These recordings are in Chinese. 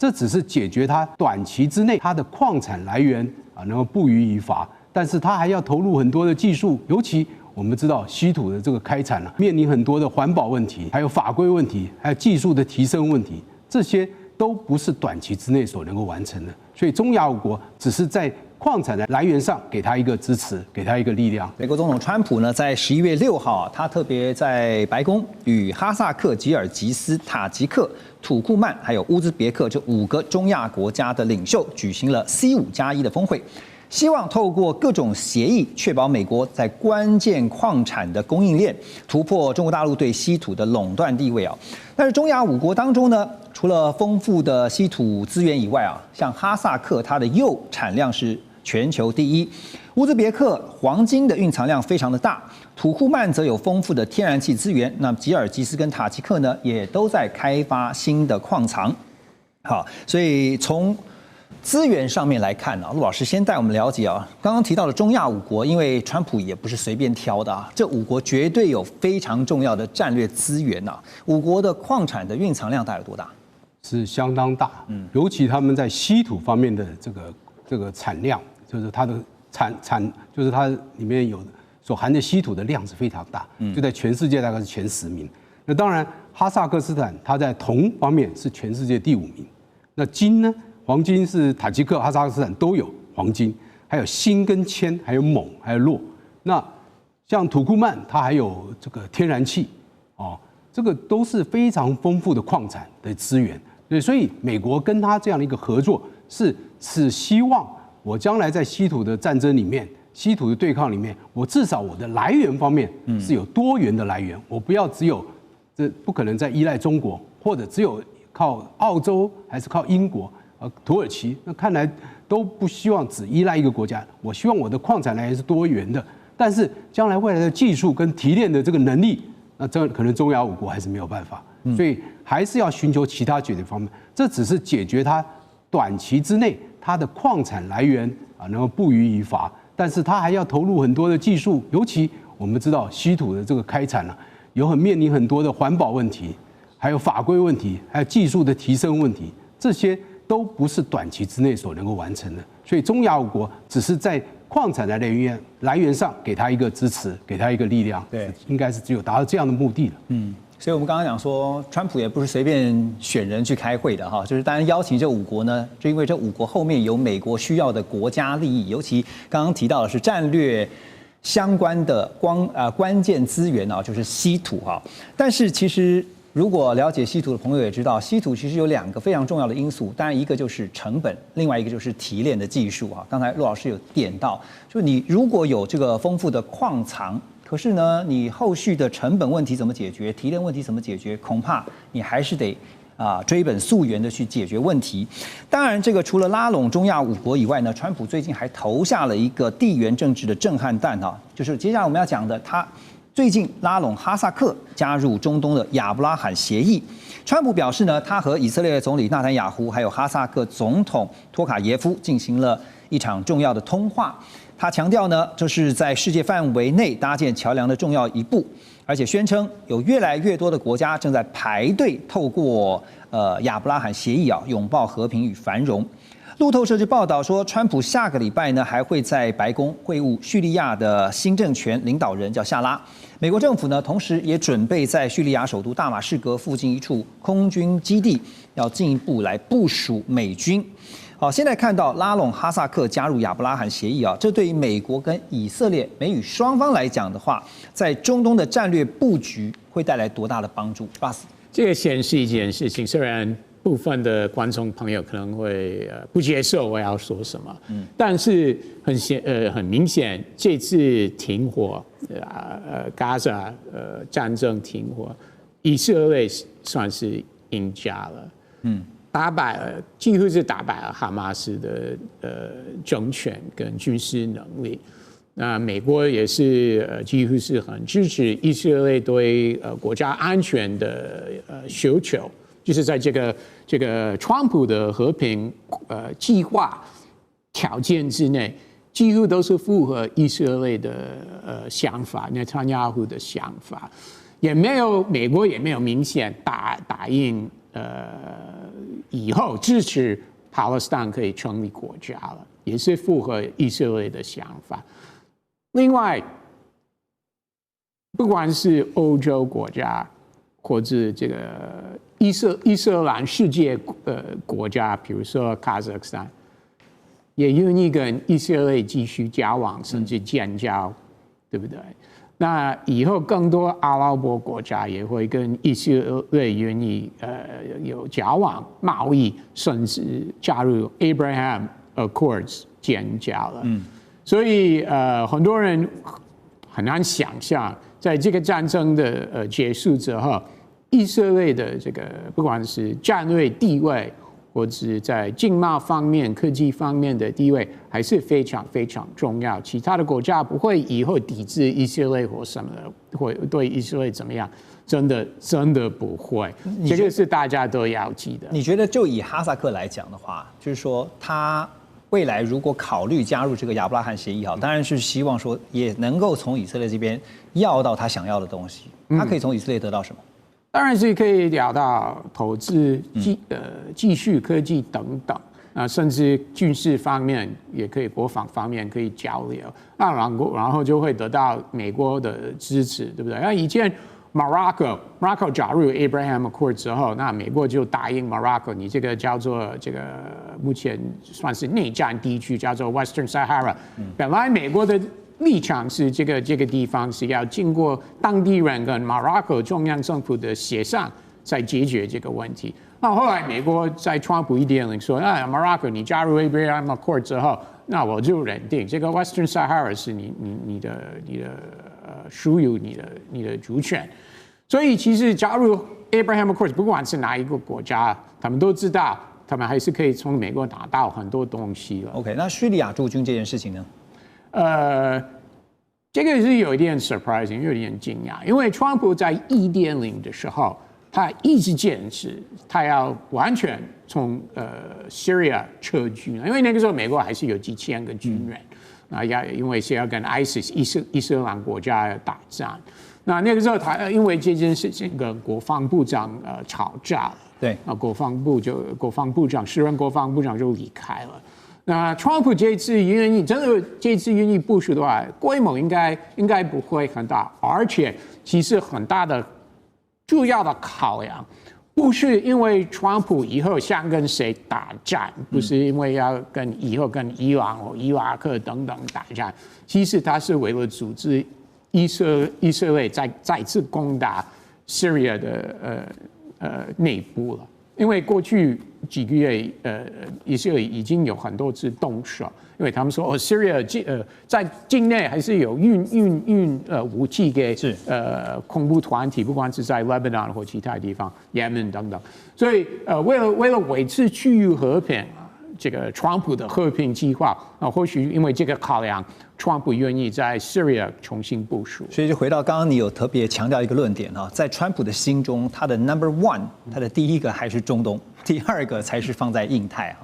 这只是解决它短期之内它的矿产来源能够不虞于伐，但是它还要投入很多的技术，尤其我们知道稀土的这个开采面临很多的环保问题，还有法规问题，还有技术的提升问题，这些都不是短期之内所能够完成的。所以中亚五国只是在矿产的来源上给他一个支持，给他一个力量。美国总统川普呢，在11月6号，他特别在白宫与哈萨克、吉尔吉斯、塔吉克、土库曼还有乌兹别克这5个中亚国家的领袖举行了C5+1的峰会，希望透过各种协议，确保美国在关键矿产的供应链突破中国大陆对稀土的垄断地位啊。但是中亚5国当中呢，除了丰富的稀土资源以外啊，像哈萨克它的铀产量是全球第一，乌兹别克黄金的蕴藏量非常的大，土库曼则有丰富的天然气资源，那吉尔吉斯跟塔吉克呢，也都在开发新的矿藏。好，所以从资源上面来看陆老师先带我们了解刚刚提到的中亚5国，因为川普也不是随便挑的这5国绝对有非常重要的战略资源5国的矿产的蕴藏量大概有多大？是相当大，尤其他们在稀土方面的这个产量，就是它的就是它里面有所含的稀土的量是非常大，就在全世界大概是前10名。那当然，哈萨克斯坦它在铜方面是全世界第5名。那金呢？黄金是塔吉克、哈萨克斯坦都有黄金，还有锌跟铅，还有锰，还有铬。那像土库曼，它还有这个天然气，这个都是非常丰富的矿产的资源。对，所以美国跟他这样的一个合作，是希望我将来在稀土的战争里面、稀土的对抗里面，我至少我的来源方面是有多元的来源，我不要只有不可能再依赖中国，或者只有靠澳洲还是靠英国。土耳其，那看来都不希望只依赖一个国家。我希望我的矿产来源是多元的，但是将来未来的技术跟提炼的这个能力，那这可能中亚5国还是没有办法，所以还是要寻求其他解决方面。这只是解决它短期之内它的矿产来源能够不虞于伐，但是它还要投入很多的技术，尤其我们知道稀土的这个开采面临很多的环保问题，还有法规问题，还有技术的提升问题，这些都不是短期之内所能够完成的，所以中亚5国只是在矿产的来源上给他一个支持，给他一个力量，对，应该是只有达到这样的目的了。所以我们刚刚讲说，川普也不是随便选人去开会的就是当然邀请这5国呢，就因为这5国后面有美国需要的国家利益，尤其刚刚提到的是战略相关的关键资源就是稀土但是其实如果了解稀土的朋友也知道，稀土其实有2个非常重要的因素，当然一个就是成本，另外一个就是提炼的技术刚才陆老师有点到，就是你如果有这个丰富的矿藏，可是呢，你后续的成本问题怎么解决，提炼问题怎么解决，恐怕你还是得追本溯源的去解决问题。当然，这个除了拉拢中亚5国以外呢，川普最近还投下了一个地缘政治的震撼弹就是接下来我们要讲的他。最近拉拢哈萨克加入中东的亚伯拉罕协议，川普表示呢，他和以色列总理纳坦雅胡还有哈萨克总统托卡耶夫进行了一场重要的通话。他强调呢，这是在世界范围内搭建桥梁的重要一步，而且宣称有越来越多的国家正在排队透过亚伯拉罕协议拥抱和平与繁荣。路透社就报道说，川普下个礼拜呢还会在白宫会晤叙利亚的新政权领导人，叫夏拉。美国政府呢，同时也准备在叙利亚首都大马士革附近一处空军基地，要进一步来部署美军。好，现在看到拉拢哈萨克加入亚伯拉罕协议这对于美国跟以色列美语双方来讲的话，在中东的战略布局会带来多大的帮助？巴斯，这个显示一件事情，虽然部分的观众朋友可能会不接受我要说什么，但是很明显，这次停火加沙战争停火，以色列算是赢家了，打败了，几乎是打败了哈马斯的政权跟军事能力。那美国也是几乎是很支持以色列对国家安全的需求。就是在这个川普的和平计划条件之内，几乎都是符合以色列的想法，内塔尼亚胡的想法，美国也没有明显答应以后支持巴勒斯坦可以成立国家了，也是符合以色列的想法。另外，不管是欧洲国家，或者这个伊斯兰世界国家，比如说卡扎克斯坦，也愿意跟以色列继续交往，甚至建交，对不对？那以后更多阿拉伯国家也会跟以色列愿意有交往、贸易，甚至加入 Abraham Accords 建交了。所以很多人很难想象，在这个战争的结束之后，以色列的这个不管是战略地位，或者是在经贸方面、科技方面的地位，还是非常非常重要。其他的国家不会以后抵制以色列或什么的，或对以色列怎么样，真的不会。这个是大家都要记得。你觉得就以哈萨克来讲的话，就是说他未来如果考虑加入这个亚伯拉罕协议，好，当然是希望说也能够从以色列这边要到他想要的东西。他可以从以色列得到什么？当然是可以聊到投资、技术科技等等啊，甚至军事方面也可以，国防方面可以交流。那然后就会得到美国的支持，对不对？那以前 Morocco 加入 Abraham Accord 之后，那美国就答应 Morocco， 你这个叫做这个目前算是内战地区，叫做 Western Sahara。本来美国的立场是这个地方是要经过当地人跟 Morocco 中央政府的协商，才解决这个问题。那后来美国在川普1.0说，Morocco 你加入 Abraham Accord 之后，那我就认定这个 Western Sahara 是你的属于你的主权。所以其实加入 Abraham Accord 不管是哪一个国家，他们都知道，他们还是可以从美国拿到很多东西了。OK， 那叙利亚驻军这件事情呢？这个是有一点 surprising， 有点惊讶，因为川普在1.0的时候，他一直坚持他要完全从Syria 撤军，因为那个时候美国还是有几千个军人，因为是要跟 ISIS 伊斯兰国家打仗。那个时候他因为这件事情跟国防部长吵架了，对，国防部长时任国防部长就离开了。那川普这次愿意部署的话，规模应该不会很大，而且其实很大的主要的考量，不是因为川普以后想跟谁打战，不是因为要以后跟伊朗或伊拉克等等打战，其实他是为了组织以色列再次攻打 Syria 的内部了。因为过去几个月，以色列已经有很多次动手，因为他们说Syria 在境内还是有运武器给恐怖团体，不管是在 Lebanon 或其他地方 ，Yemen 等等。所以为了维持区域和平，这个川普的和平计划或许因为这个考量，川普愿意在 Syria 重新部署。所以就回到刚刚你有特别强调一个论点在川普的心中，他的 No.1， 他的第一个还是中东，第二个才是放在印太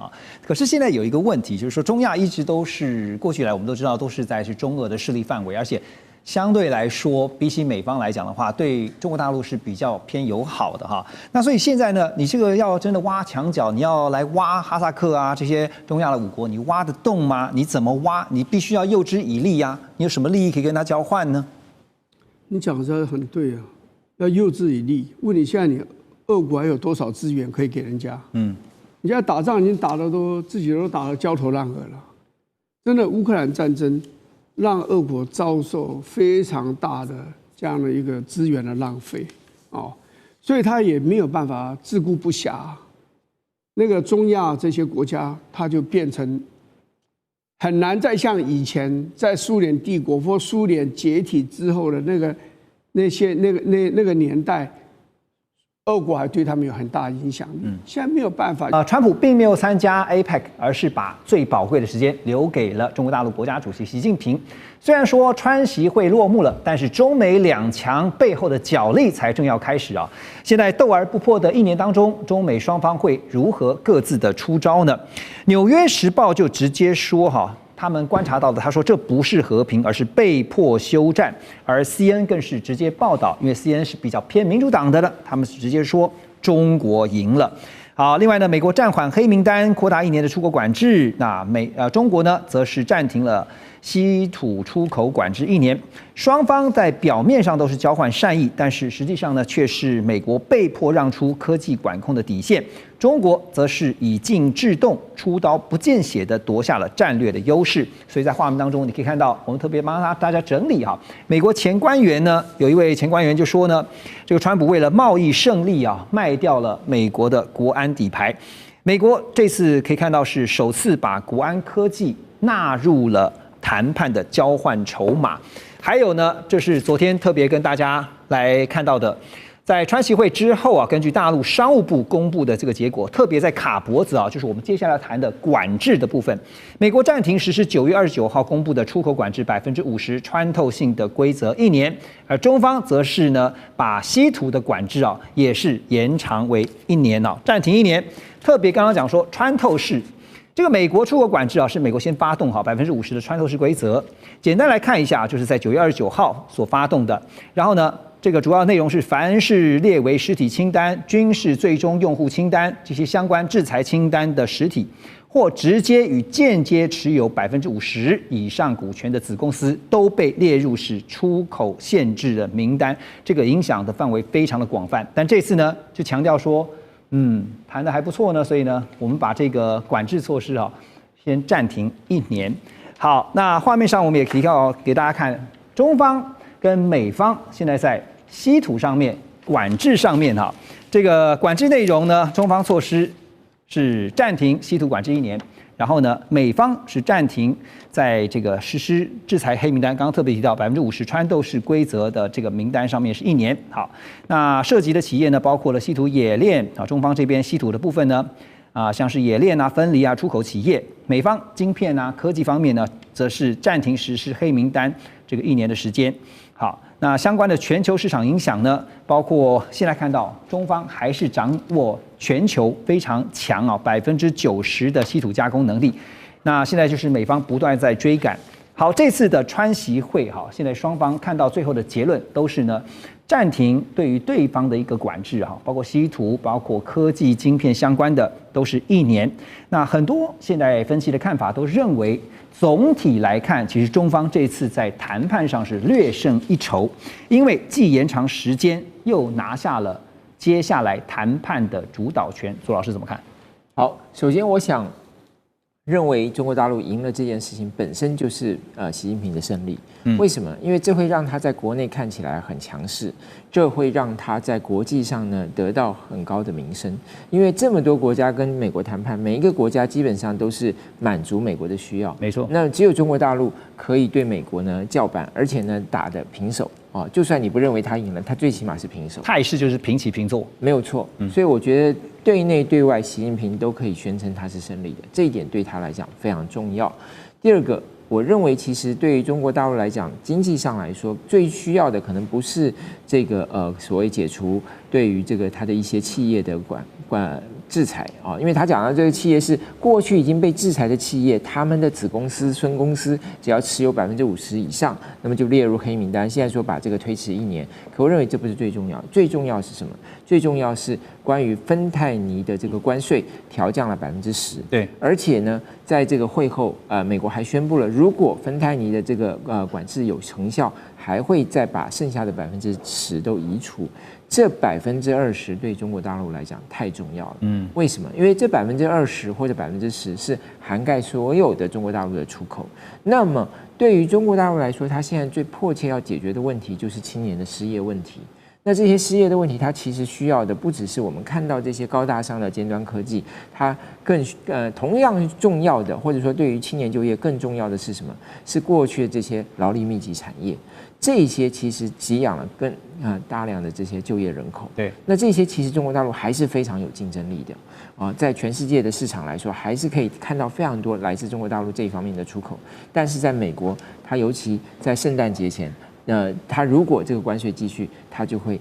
可是现在有一个问题，就是说中亚一直都是过去来我们都知道都是在中俄的势力范围，而且相对来说，比起美方来讲的话，对中国大陆是比较偏友好的那所以现在呢，你这个要真的挖墙脚，你要来挖哈萨克这些中亚的5国，你挖得动吗？你怎么挖？你必须要诱之以利你有什么利益可以跟他交换呢？你讲的很对要诱之以利。问你现在你俄国还有多少资源可以给人家？你现在打仗已经打得自己都打得焦头烂额了。真的，乌克兰战争让俄国遭受非常大的这样的一个资源的浪费所以他也没有办法自顾不暇。那个中亚这些国家，他就变成很难再像以前在苏联帝国或苏联解体之后的那个年代，俄国还对他们有很大影响力。现在没有办法。川普并没有参加 APEC， 而是把最宝贵的时间留给了中国大陆国家主席习近平。虽然说川习会落幕了，但是中美两强背后的角力才正要开始现在斗而不破的1年当中，中美双方会如何各自的出招呢？纽约时报就直接说他们观察到的，他说这不是和平，而是被迫休战。而 CNN 更是直接报道，因为 CNN 是比较偏民主党的了，他们是直接说中国赢了。好，另外呢，美国暂缓黑名单，扩大1年的出口管制。那中国呢，则是暂停了稀土出口管制1年。双方在表面上都是交换善意，但是实际上呢，却是美国被迫让出科技管控的底线，中国则是以静制动，出刀不见血的夺下了战略的优势。所以在画面当中，你可以看到，我们特别帮大家整理哈，美国前官员呢，有一位前官员就说呢，这个川普为了贸易胜利啊，卖掉了美国的国安底牌。美国这次可以看到是首次把国安科技纳入了谈判的交换筹码。还有呢，这是昨天特别跟大家来看到的，在川习会之后啊，根据大陆商务部公布的这个结果，特别在卡脖子啊，就是我们接下来谈的管制的部分，美国暂停实施9月29号公布的出口管制50%穿透性的规则1年，而中方则是呢把稀土的管制啊也是延长为1年啊，暂停1年。特别刚刚讲说穿透式。这个美国出口管制啊，是美国先发动好50%的穿透式规则。简单来看一下，就是在9月29号所发动的。然后呢，这个主要内容是，凡是列为实体清单、军事最终用户清单这些相关制裁清单的实体，或直接与间接持有50%以上股权的子公司，都被列入是出口限制的名单。这个影响的范围非常的广泛。但这次呢，就强调说，谈得还不错呢，所以呢，我们把这个管制措施啊，先暂停1年。好，那画面上我们也提到给大家看，中方跟美方现在在稀土上面管制上面哈，这个管制内容呢，中方措施是暂停稀土管制1年，然后呢，美方是暂停在这个实施制裁黑名单，刚刚特别提到50%穿透式规则的这个名单上面是1年。好，那涉及的企业呢，包括了稀土冶炼啊，中方这边稀土的部分呢，像是冶炼啊、分离啊、出口企业，美方晶片啊、科技方面呢，则是暂停实施黑名单这个1年的时间。好，那相关的全球市场影响呢，包括现在看到中方还是掌握全球非常强啊90%的稀土加工能力。那现在就是美方不断在追赶。好，这次的川习会哈，现在双方看到最后的结论都是呢，暂停对于对方的一个管制哈，包括稀土、包括科技晶片相关的都是1年。那很多现在分析的看法都认为，总体来看，其实中方这次在谈判上是略胜一筹，因为既延长时间，又拿下了接下来谈判的主导权。左老师怎么看？好，首先我想认为中国大陆赢了这件事情本身就是习近平的胜利。为什么？因为这会让他在国内看起来很强势，这会让他在国际上呢得到很高的名声。因为这么多国家跟美国谈判，每一个国家基本上都是满足美国的需要。没错。那只有中国大陆可以对美国呢叫板，而且呢打得平手。就算你不认为他赢了，他最起码是平手。态势就是平起平坐，没有错。所以我觉得对内对外，习近平都可以宣称他是胜利的，这一点对他来讲非常重要。第二个，我认为其实对于中国大陆来讲，经济上来说最需要的可能不是这个所谓解除对于这个他的一些企业的制裁啊，因为他讲到这个企业是过去已经被制裁的企业，他们的子公司、孙公司只要持有50%以上，那么就列入黑名单。现在说把这个推迟1年，可我认为这不是最重要，最重要是什么？最重要是关于芬太尼的这个关税调降了10%。对，而且呢，在这个会后，美国还宣布了，如果芬太尼的这个管制有成效，还会再把剩下的10%都移除。这20%对中国大陆来讲太重要了。为什么？因为这20%或者10%是涵盖所有的中国大陆的出口。那么对于中国大陆来说，它现在最迫切要解决的问题就是青年的失业问题。那这些失业的问题，它其实需要的不只是我们看到这些高大上的尖端科技，它更同样重要的，或者说对于青年就业更重要的是什么？是过去的这些劳力密集产业。这些其实给养了更大量的这些就业人口。对，那这些其实中国大陆还是非常有竞争力的在全世界的市场来说，还是可以看到非常多来自中国大陆这一方面的出口。但是在美国，它尤其在圣诞节前，它如果这个关税继续，它就会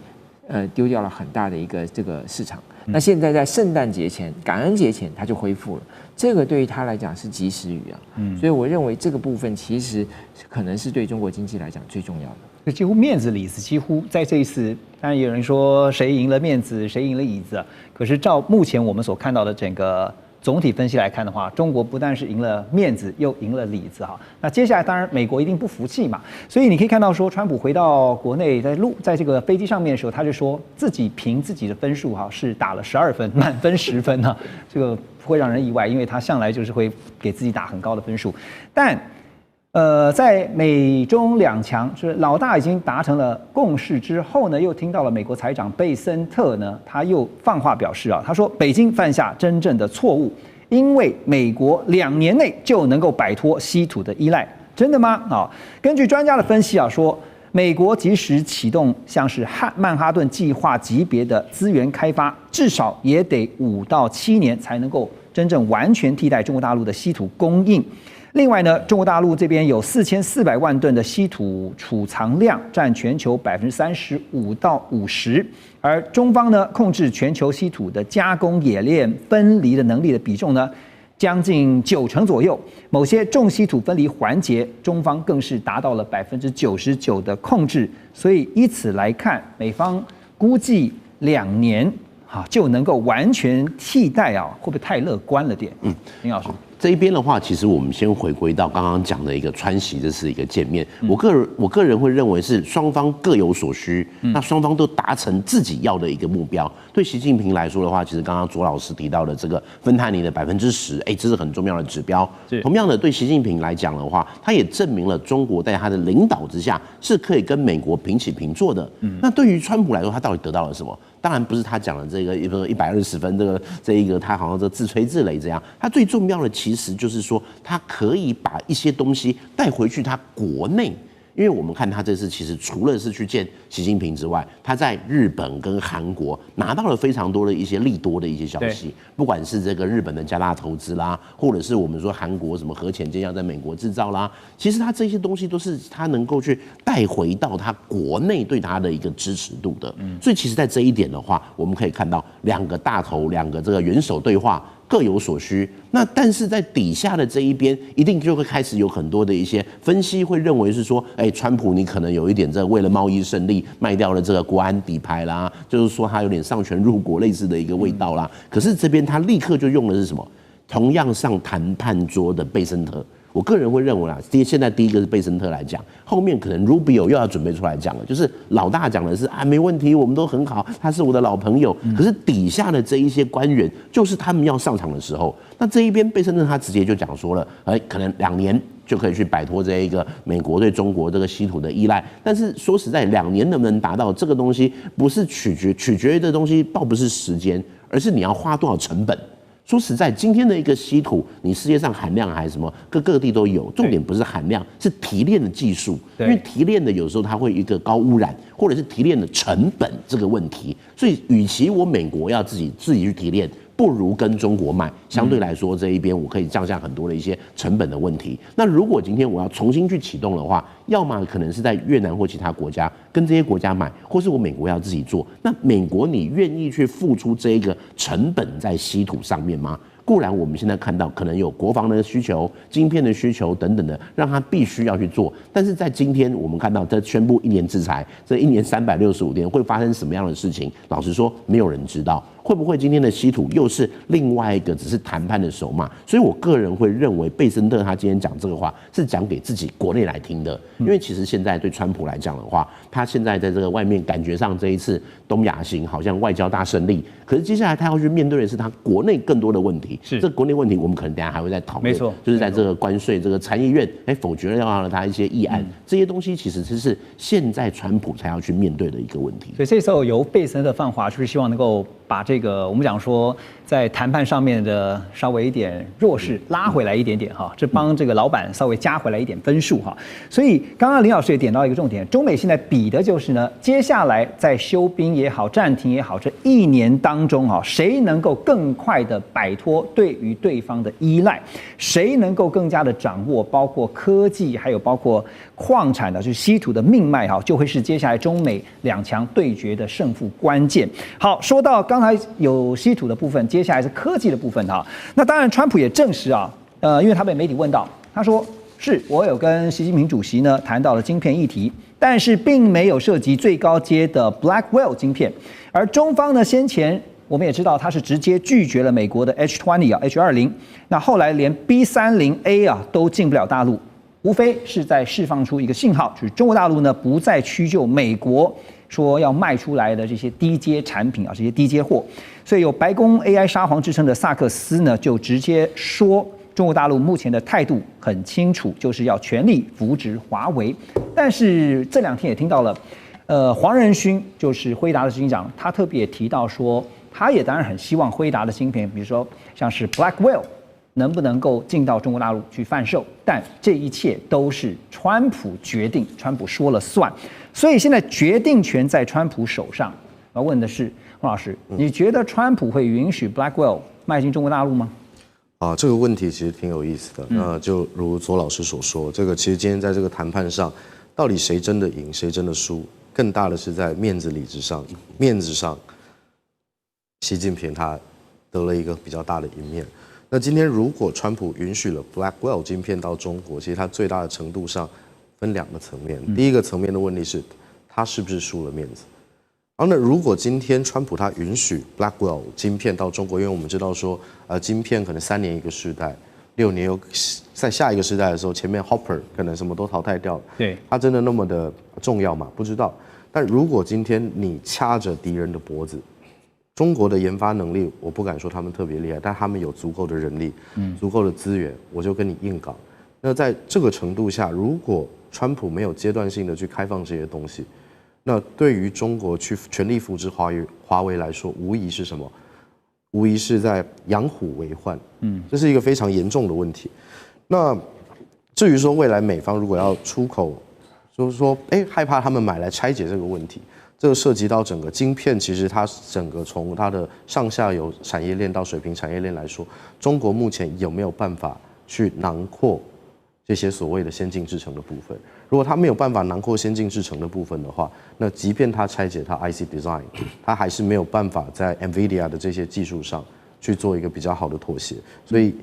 丢掉了很大的一个这个市场。那现在在圣诞节前、感恩节前，它就恢复了。这个对于他来讲是及时雨啊，所以我认为这个部分其实可能是对中国经济来讲最重要的。就几乎面子里子几乎在这一次，当然有人说谁赢了面子，谁赢了椅子，可是照目前我们所看到的整个总体分析来看的话，中国不但是赢了面子，又赢了里子哈。那接下来当然美国一定不服气嘛，所以你可以看到说，川普回到国内在这个飞机上面的时候，他就说自己凭自己的分数哈是打了12分，满分10分呢，这个不会让人意外，因为他向来就是会给自己打很高的分数，但。在美中两强，就是老大已经达成了共识之后呢，又听到了美国财长贝森特呢，他又放话表示啊，他说北京犯下真正的错误，因为美国2年内就能够摆脱稀土的依赖，真的吗？啊，根据专家的分析啊，说美国即使启动像是曼哈顿计划级别的资源开发，至少也得5到7年才能够真正完全替代中国大陆的稀土供应。另外呢，中国大陆这边有4400万吨的稀土储藏量，占全球35%到50%，而中方呢控制全球稀土的加工冶炼分离的能力的比重呢，将近90%左右。某些重稀土分离环节，中方更是达到了99%的控制。所以以此来看，美方估计2年就能够完全替代啊，会不会太乐观了点？林老师。这一边的话，其实我们先回归到刚刚讲的一个川习，这是一个见面。我个人会认为是双方各有所需，那双方都达成自己要的一个目标。对习近平来说的话，其实刚刚卓老师提到的这个芬太尼的10%，这是很重要的指标。同样的，对习近平来讲的话，他也证明了中国在他的领导之下是可以跟美国平起平坐的。那对于川普来说，他到底得到了什么？当然不是他讲的这个120分，这一个他好像自吹自擂这样。他最重要的其实就是说，他可以把一些东西带回去他国内。因为我们看他这次其实除了是去见习近平之外，他在日本跟韩国拿到了非常多的一些利多的一些消息，不管是这个日本的加大投资啦，或者是我们说韩国什么核潜舰要在美国制造啦，其实他这些东西都是他能够去带回到他国内对他的一个支持度的。所以其实在这一点的话，我们可以看到2个大头2个这个元首对话。各有所需，那但是在底下的这一边，一定就会开始有很多的一些分析，会认为是说，川普你可能有一点为了贸易胜利卖掉了这个国安底牌啦，就是说他有点丧权入国类似的一个味道啦。可是这边他立刻就用的是什么？同样上谈判桌的贝森特。我个人会认为现在第一个是贝森特来讲，后面可能 Rubio 又要准备出来讲了，就是老大讲的是没问题，我们都很好，他是我的老朋友。可是底下的这一些官员，就是他们要上场的时候，那这一边贝森特他直接就讲说了，可能2年就可以去摆脱这一个美国对中国这个稀土的依赖。但是说实在，2年能不能达到这个东西，不是取决于的东西，倒不是时间，而是你要花多少成本。说实在，今天的一个稀土，你世界上含量还是什么，各地都有。重点不是含量，是提炼的技术。因为提炼的有时候它会有一个高污染，或者是提炼的成本这个问题。所以，与其我美国要自己去提炼，不如跟中国买。相对来说，这一边我可以降下很多的一些成本的问题。那如果今天我要重新去启动的话，要么可能是在越南或其他国家跟这些国家买，或是我美国要自己做。那美国你愿意去付出这一个成本在稀土上面吗？固然我们现在看到可能有国防的需求、晶片的需求等等的，让他必须要去做。但是在今天我们看到这宣布1年制裁，这1年365天会发生什么样的事情？老实说，没有人知道。会不会今天的稀土又是另外一个只是谈判的筹码？所以我个人会认为贝森特他今天讲这个话是讲给自己国内来听的，因为其实现在对川普来讲的话，他现在在这个外面感觉上这一次东亚行好像外交大胜利，可是接下来他要去面对的是他国内更多的问题。是这国内问题，我们可能等一下还会再讨论。没错，就是在这个关税这个参议院否决了他一些议案，这些东西其实是现在川普才要去面对的一个问题。所以这时候由贝森特放话，就是希望能够把这个我们讲说在谈判上面的稍微一点弱势拉回来一点点哈，这帮这个老板稍微加回来一点分数哈。所以刚刚林老师也点到一个重点，中美现在比的就是呢，接下来在休兵也好、暂停也好，这1年当中哈，谁能够更快的摆脱对于对方的依赖，谁能够更加的掌握包括科技还有包括矿产的，就是稀土的命脉哈，就会是接下来中美2强对决的胜负关键。好，说到刚才有稀土的部分，接下来是科技的部分哈。那当然，川普也证实啊，因为他被媒体问到，他说是我有跟习近平主席呢谈到了晶片议题，但是并没有涉及最高阶的 Blackwell 晶片，而中方呢先前我们也知道它是直接拒绝了美国的 H20，那后来连 B30A 都进不了大陆，无非是在释放出一个信号，就是中国大陆呢不再屈就美国说要卖出来的这些低阶产品这些低阶货，所以有白宫 AI 沙皇之称的萨克斯呢就直接说，中国大陆目前的态度很清楚，就是要全力扶植华为。但是这2天也听到了，黄仁勋就是辉达的执行长，他特别提到说，他也当然很希望辉达的芯片，比如说像是 Blackwell， 能不能够进到中国大陆去贩售？但这一切都是川普决定，川普说了算。所以现在决定权在川普手上。我要问的是，黄老师，你觉得川普会允许 Blackwell 迈进中国大陆吗？这个问题其实挺有意思的。那就如左老师所说，这个其实今天在这个谈判上，到底谁真的赢，谁真的输，更大的是在面子理智上。面子上，习近平他得了一个比较大的一面。那今天如果川普允许了 Blackwell 晶片到中国，其实它最大的程度上分2个层面。第一个层面的问题是，他是不是输了面子？然后呢，如果今天川普他允许 Blackwell 晶片到中国，因为我们知道说，晶片可能3年一个世代，6年又在下一个世代的时候，前面 Hopper 可能什么都淘汰掉了。对，它真的那么的重要吗？不知道。但如果今天你掐着敌人的脖子，中国的研发能力，我不敢说他们特别厉害，但他们有足够的人力，足够的资源，我就跟你硬刚。那在这个程度下，如果川普没有阶段性的去开放这些东西，那对于中国去全力扶植华为来说，无疑是什么？无疑是在养虎为患。这是一个非常严重的问题。那至于说未来美方如果要出口，就是说，害怕他们买来拆解这个问题，这个涉及到整个晶片，其实它整个从它的上下游产业链到水平产业链来说，中国目前有没有办法去囊括这些所谓的先进制程的部分？如果它没有办法囊括先进制程的部分的话，那即便它拆解它 IC design， 它还是没有办法在 NVIDIA 的这些技术上去做一个比较好的妥协。所以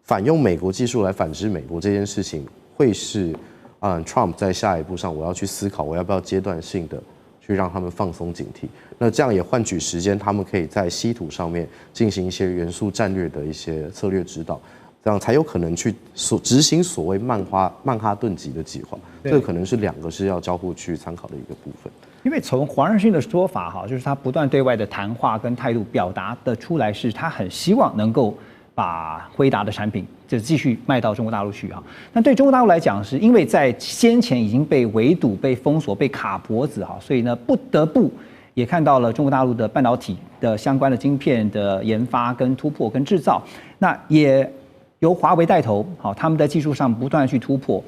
反用美国技术来反制美国这件事情，会是Trump 在下一步上我要去思考，我要不要阶段性的去让他们放松警惕。那这样也换取时间，他们可以在稀土上面进行一些元素战略的一些策略指导。这样才有可能去执行所谓曼哈顿级的计划，这个可能是2个是要交互去参考的一个部分。因为从黄仁勋的说法就是他不断对外的谈话跟态度表达的出来，是他很希望能够把辉达的产品就继续卖到中国大陆去那对中国大陆来讲，是因为在先前已经被围堵、被封锁、被卡脖子所以呢不得不也看到了中国大陆的半导体的相关的晶片的研发跟突破跟制造，那也由华为带头，他们在技术上不断去突破，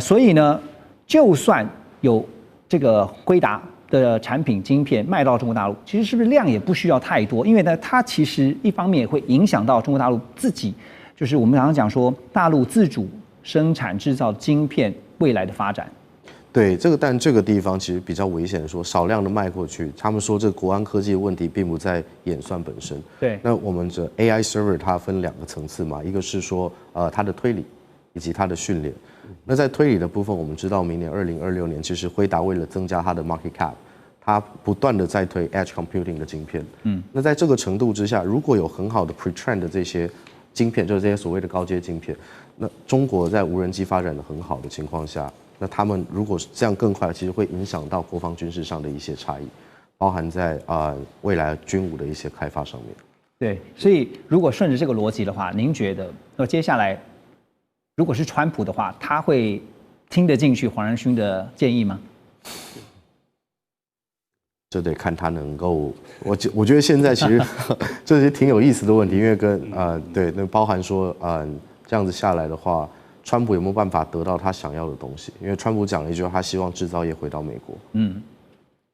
所以呢，就算有这个辉达的产品晶片卖到中国大陆，其实是不是量也不需要太多？因为呢，它其实一方面也会影响到中国大陆自己，就是我们常常讲说大陆自主生产制造晶片未来的发展。对这个，但这个地方其实比较危险，说少量的卖过去，他们说这国安科技的问题并不在演算本身。对，那我们这 AI server 它分2个层次嘛，一个是说它的推理以及它的训练。那在推理的部分，我们知道明年2026年，其实辉达为了增加它的 market cap， 它不断的在推 edge computing 的晶片。那在这个程度之下，如果有很好的 pre-train 的这些晶片，就是这些所谓的高阶晶片，那中国在无人机发展的很好的情况下，那他们如果这样更快，其实会影响到国防军事上的一些差异，包含在未来军武的一些开发上面。对，所以如果顺着这个逻辑的话，您觉得接下来如果是川普的话，他会听得进去黄仁勋的建议吗？这得看他能够，我觉得现在其实这些挺有意思的问题，因为跟对，那包含说这样子下来的话，川普有没有办法得到他想要的东西？因为川普讲了一句话，他希望制造业回到美国。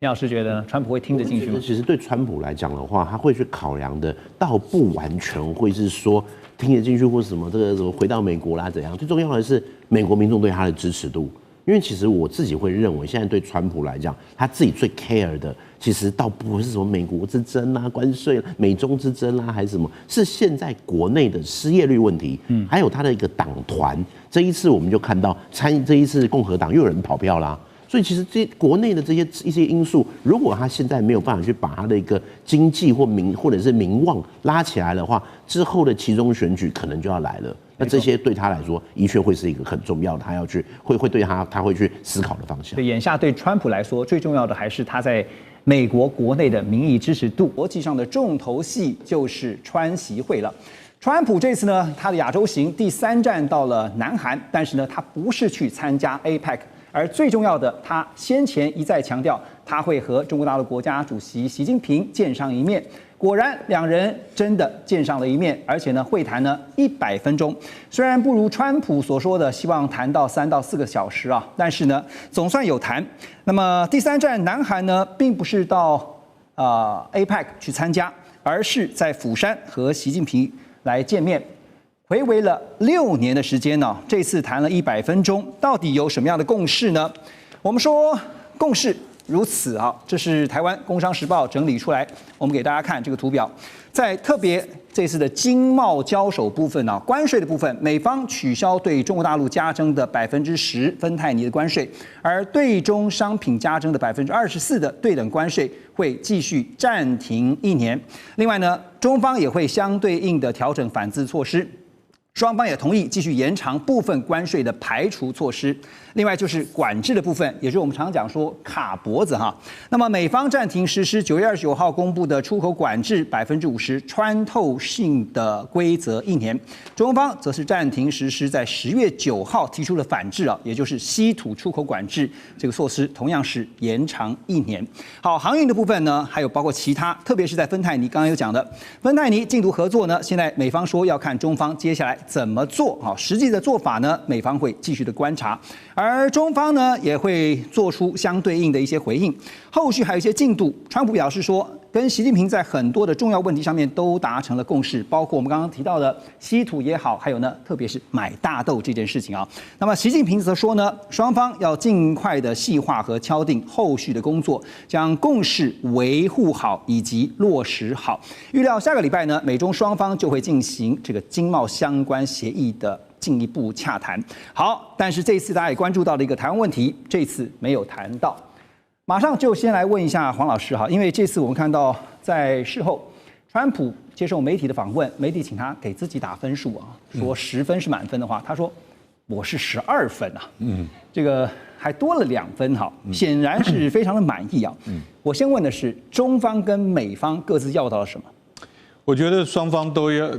叶老师觉得川普会听得进去吗？其实对川普来讲的话，他会去考量的，倒不完全会是说听得进去或什么这个什么回到美国啦怎样。最重要的是美国民众对他的支持度。因为其实我自己会认为，现在对川普来讲，他自己最 care 的，其实倒不是什么美国之争啊、关税、美中之争啊，还是什么，是现在国内的失业率问题，还有他的一个党团。这一次我们就看到这一次共和党又有人跑票啦。所以其实国内的一些因素，如果他现在没有办法去把他的一个经济或者是民望拉起来的话，之后的期中选举可能就要来了。那这些对他来说，的确会是一个很重要的，他要去会对他会去思考的方向。对，眼下对川普来说，最重要的还是他在美国国内的民意支持度。国际上的重头戏就是川习会了。川普这次呢，他的亚洲行第3站到了南韩，但是呢，他不是去参加 APEC。而最重要的，他先前一再强调，他会和中国大陆国家主席习近平见上一面。果然，两人真的见上了一面，而且呢，会谈呢100分钟。虽然不如川普所说的希望谈到3到4个小时啊，但是呢，总算有谈。那么第3站南韩呢，并不是到APEC 去参加，而是在釜山和习近平来见面。睽违了6年的时间呢，这次谈了100分钟，到底有什么样的共识呢？我们说共识如此啊，这是台湾工商时报整理出来，我们给大家看这个图表。在特别这次的经贸交手部分啊，关税的部分，美方取消对中国大陆加征的10%芬太尼的关税，而对中商品加征的24%的对等关税会继续暂停1年。另外呢，中方也会相对应的调整反制措施。双方也同意继续延长部分关税的排除措施。另外就是管制的部分，也就是我们常讲说卡脖子哈。那么美方暂停实施9月29号公布的出口管制50%穿透性的规则1年，中方则是暂停实施在10月9号提出的反制啊，也就是稀土出口管制这个措施，同样是延长1年。好，航运的部分呢，还有包括其他，特别是在芬太尼，刚刚有讲的芬太尼禁毒合作呢，现在美方说要看中方接下来怎么做啊？实际的做法呢，美方会继续的观察，而中方呢也会做出相对应的一些回应。后续还有一些进度，川普表示说，跟习近平在很多的重要问题上面都达成了共识，包括我们刚刚提到的稀土也好，还有呢，特别是买大豆这件事情啊。那么习近平则说呢，双方要尽快的细化和敲定后续的工作，将共识维护好以及落实好。预料下个礼拜呢，美中双方就会进行这个经贸相关协议的进一步洽谈。好，但是这次大家也关注到的一个台湾问题，这次没有谈到。马上就先来问一下黄老师哈，因为这次我们看到在事后，川普接受媒体的访问，媒体请他给自己打分数啊，说10分是满分的话，他说我是12分啊，这个还多了2分哈，显然是非常的满意啊。我先问的是，中方跟美方各自要到了什么？我觉得双方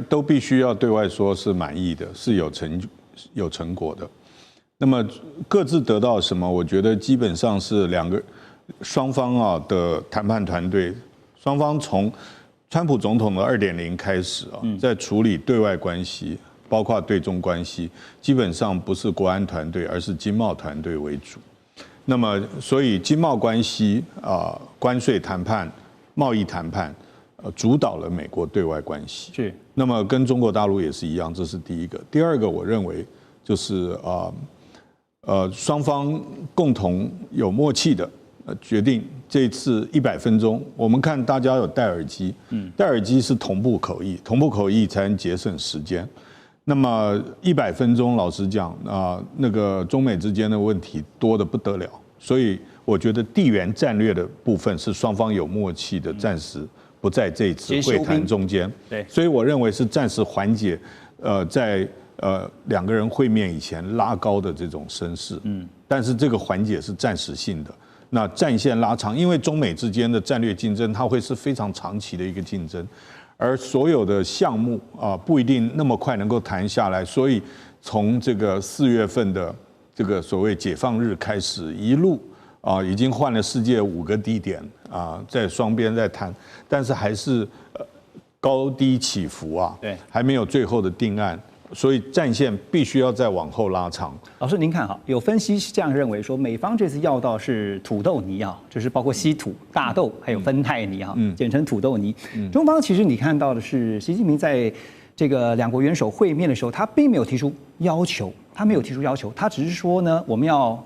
都必须要对外说是满意的，是有成果的。那么各自得到什么？我觉得基本上是双方的谈判团队，双方从川普总统的2.0开始在处理对外关系，包括对中关系，基本上不是国安团队，而是经贸团队为主。那么所以经贸关系关税谈判、贸易谈判。主导了美国对外关系，是。那么跟中国大陆也是一样，这是第一个。第二个，我认为就是双方共同有默契的决定这次100分钟。我们看大家有戴耳机，戴耳机是同步口译，同步口译才能节省时间。那么100分钟，老实讲那个中美之间的问题多得不得了，所以我觉得地缘战略的部分是双方有默契的，暂时不在这一次会谈中间，对，所以我认为是暂时缓解，在2个人会面以前拉高的这种声势，但是这个缓解是暂时性的。那战线拉长，因为中美之间的战略竞争，它会是非常长期的一个竞争，而所有的项目不一定那么快能够谈下来，所以从这个4月份的这个所谓解放日开始，一路已经换了世界5个地点在双边在谈，但是还是高低起伏对，还没有最后的定案，所以战线必须要再往后拉长。老师，您看哈，有分析是这样认为说，美方这次要到是土豆泥就是包括稀土、大豆还有芬太尼简称土豆泥。中方其实你看到的是，习近平在这个2国元首会面的时候，他并没有提出要求，他只是说呢，我们要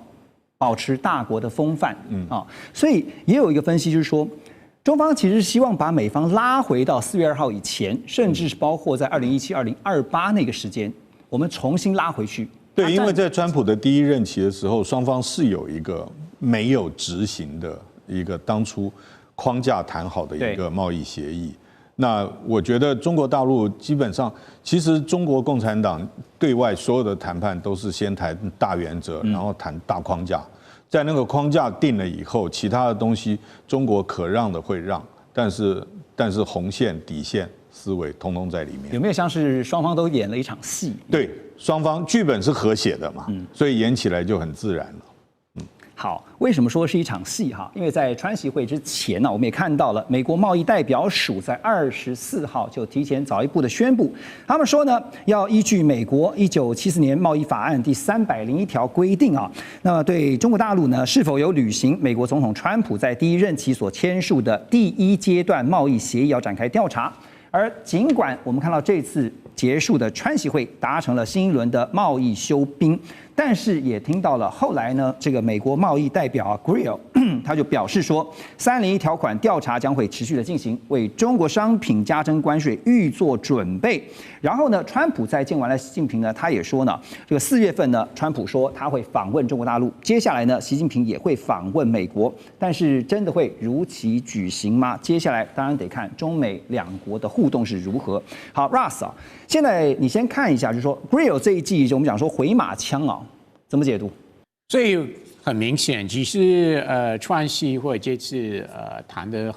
保持大国的风范，所以也有一个分析就是说，中方其实希望把美方拉回到4月2号以前，甚至是包括在2017、2028那个时间，我们重新拉回去。对，因为在川普的第一任期的时候，双方是有一个没有执行的一个当初框架谈好的一个贸易协议。那我觉得中国大陆基本上，其实中国共产党对外所有的谈判都是先谈大原则，然后谈大框架，在那个框架定了以后，其他的东西中国可让的会让，但是红线、底线思维通通在里面。有没有像是双方都演了一场戏？对，双方剧本是合写的嘛，所以演起来就很自然了。好，为什么说是一场戏哈？因为在川习会之前呢，我们也看到了美国贸易代表署在24号就提前早一步的宣布，他们说呢，要依据美国1974年贸易法案第301条规定啊，那么对中国大陆呢是否有履行美国总统川普在第一任期所签署的第一阶段贸易协议要展开调查。而尽管我们看到这次结束的川习会达成了新一轮的贸易休兵，但是也听到了后来呢，这个美国贸易代表Greer 他就表示说，301条款调查将会持续的进行，为中国商品加征关税预做准备。然后呢，川普在见完了习近平呢，他也说呢，这个4月份呢，川普说他会访问中国大陆，接下来呢，习近平也会访问美国，但是真的会如期举行吗？接下来当然得看中美两国的互动是如何。好 ，Russ 啊，现在你先看一下，就是说 Greer 这一季，就我们讲说回马枪啊，怎么解读？所以很明显，其实川习会这次谈的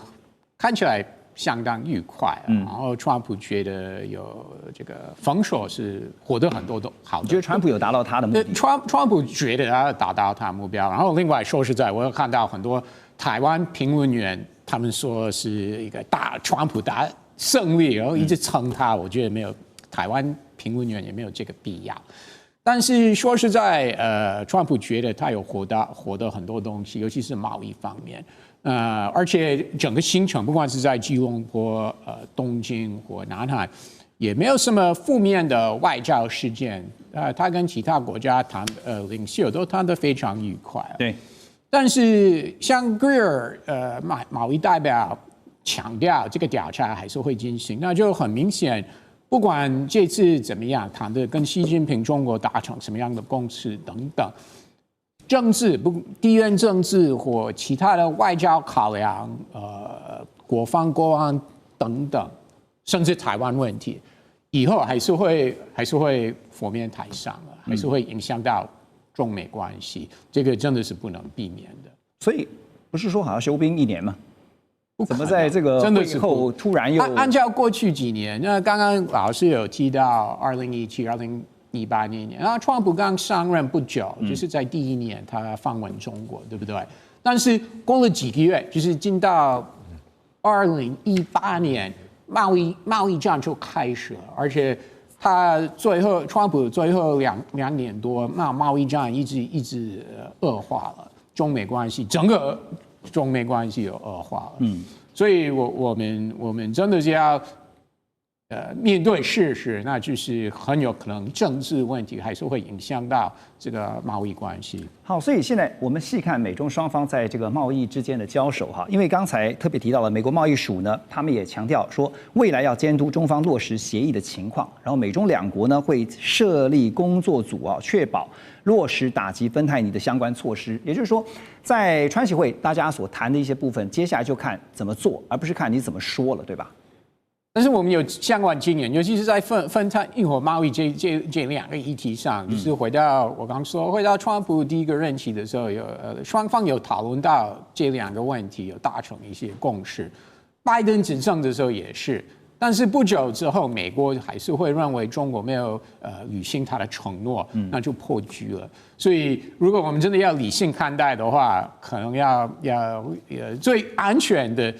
看起来相当愉快，然后川普觉得有这个封锁是获得很多的好的。你觉得川普有达到他的目的？川普觉得他达到他的目标，然后另外说实在，我有看到很多台湾评论员，他们说是一个大川普大胜利，然后一直称他，我觉得没有台湾评论员也没有这个必要。但是说实在，川普觉得他有获得很多东西，尤其是贸易方面。而且整个行程，不管是在吉隆坡、东京或南海，也没有什么负面的外交事件。他跟其他国家谈，领袖都谈得非常愉快。对。但是像 Greer 贸易代表强调，这个调查还是会进行，那就很明显，不管这次怎么样谈的，跟习近平中国达成什么样的共识等等。政治地缘政治或其他的外交考量，国防国安等等，甚至台湾问题，以后还是会浮面台上了，还是会影响到中美关系，这个真的是不能避免的。所以不是说好像休兵1年吗？怎么在这个会后突然又按照过去几年？那刚刚老师有提到2017、2018年，然后川普刚上任不久，就是在第一年他访问中国，对不对？但是过了几个月，就是进到2018年，贸易战就开始了，而且川普最后两年多，贸易战一直恶化了，中美关系整个中美关系有恶化了。所以我们真的是要面对事实，那就是很有可能政治问题还是会影响到这个贸易关系。好，所以现在我们细看美中双方在这个贸易之间的交手哈，因为刚才特别提到了美国贸易署呢，他们也强调说未来要监督中方落实协议的情况，然后美中两国呢会设立工作组啊，确保落实打击芬太尼的相关措施。也就是说，在川习会大家所谈的一些部分，接下来就看怎么做，而不是看你怎么说了，对吧？但是我们有相关经验，尤其是在芬太尼和贸易这两个议题上，就是回到我刚说，回到川普第一个任期的时候，双方有讨论到这两个问题，有达成一些共识。拜登执政的时候也是，但是不久之后，美国还是会认为中国没有履行他的承诺，那就破局了。所以，如果我们真的要理性看待的话，可能要最安全的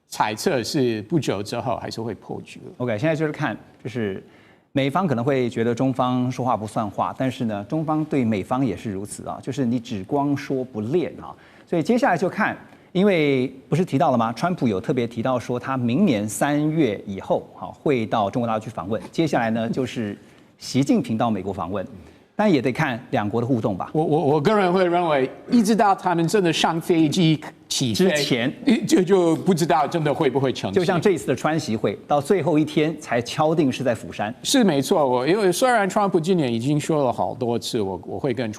猜测是不久之后还是会破局了。OK， 现在就是看，就是美方可能会觉得中方说话不算话，但是呢，中方对美方也是如此啊，就是你只光说不练啊。所以接下来就看，因为不是提到了吗？川普有特别提到说，他明年3月以后会到中国大陆去访问。接下来呢，就是习近平到美国访问。但也得看两国的互动吧。我个人会认为，一直到他们真的上飞机起飞之前，就不知道真的会不会成型。就像这一次的川习会，到最后一天才敲定是在釜山。是没错，因为虽然川普今年已经说了好多次，我会跟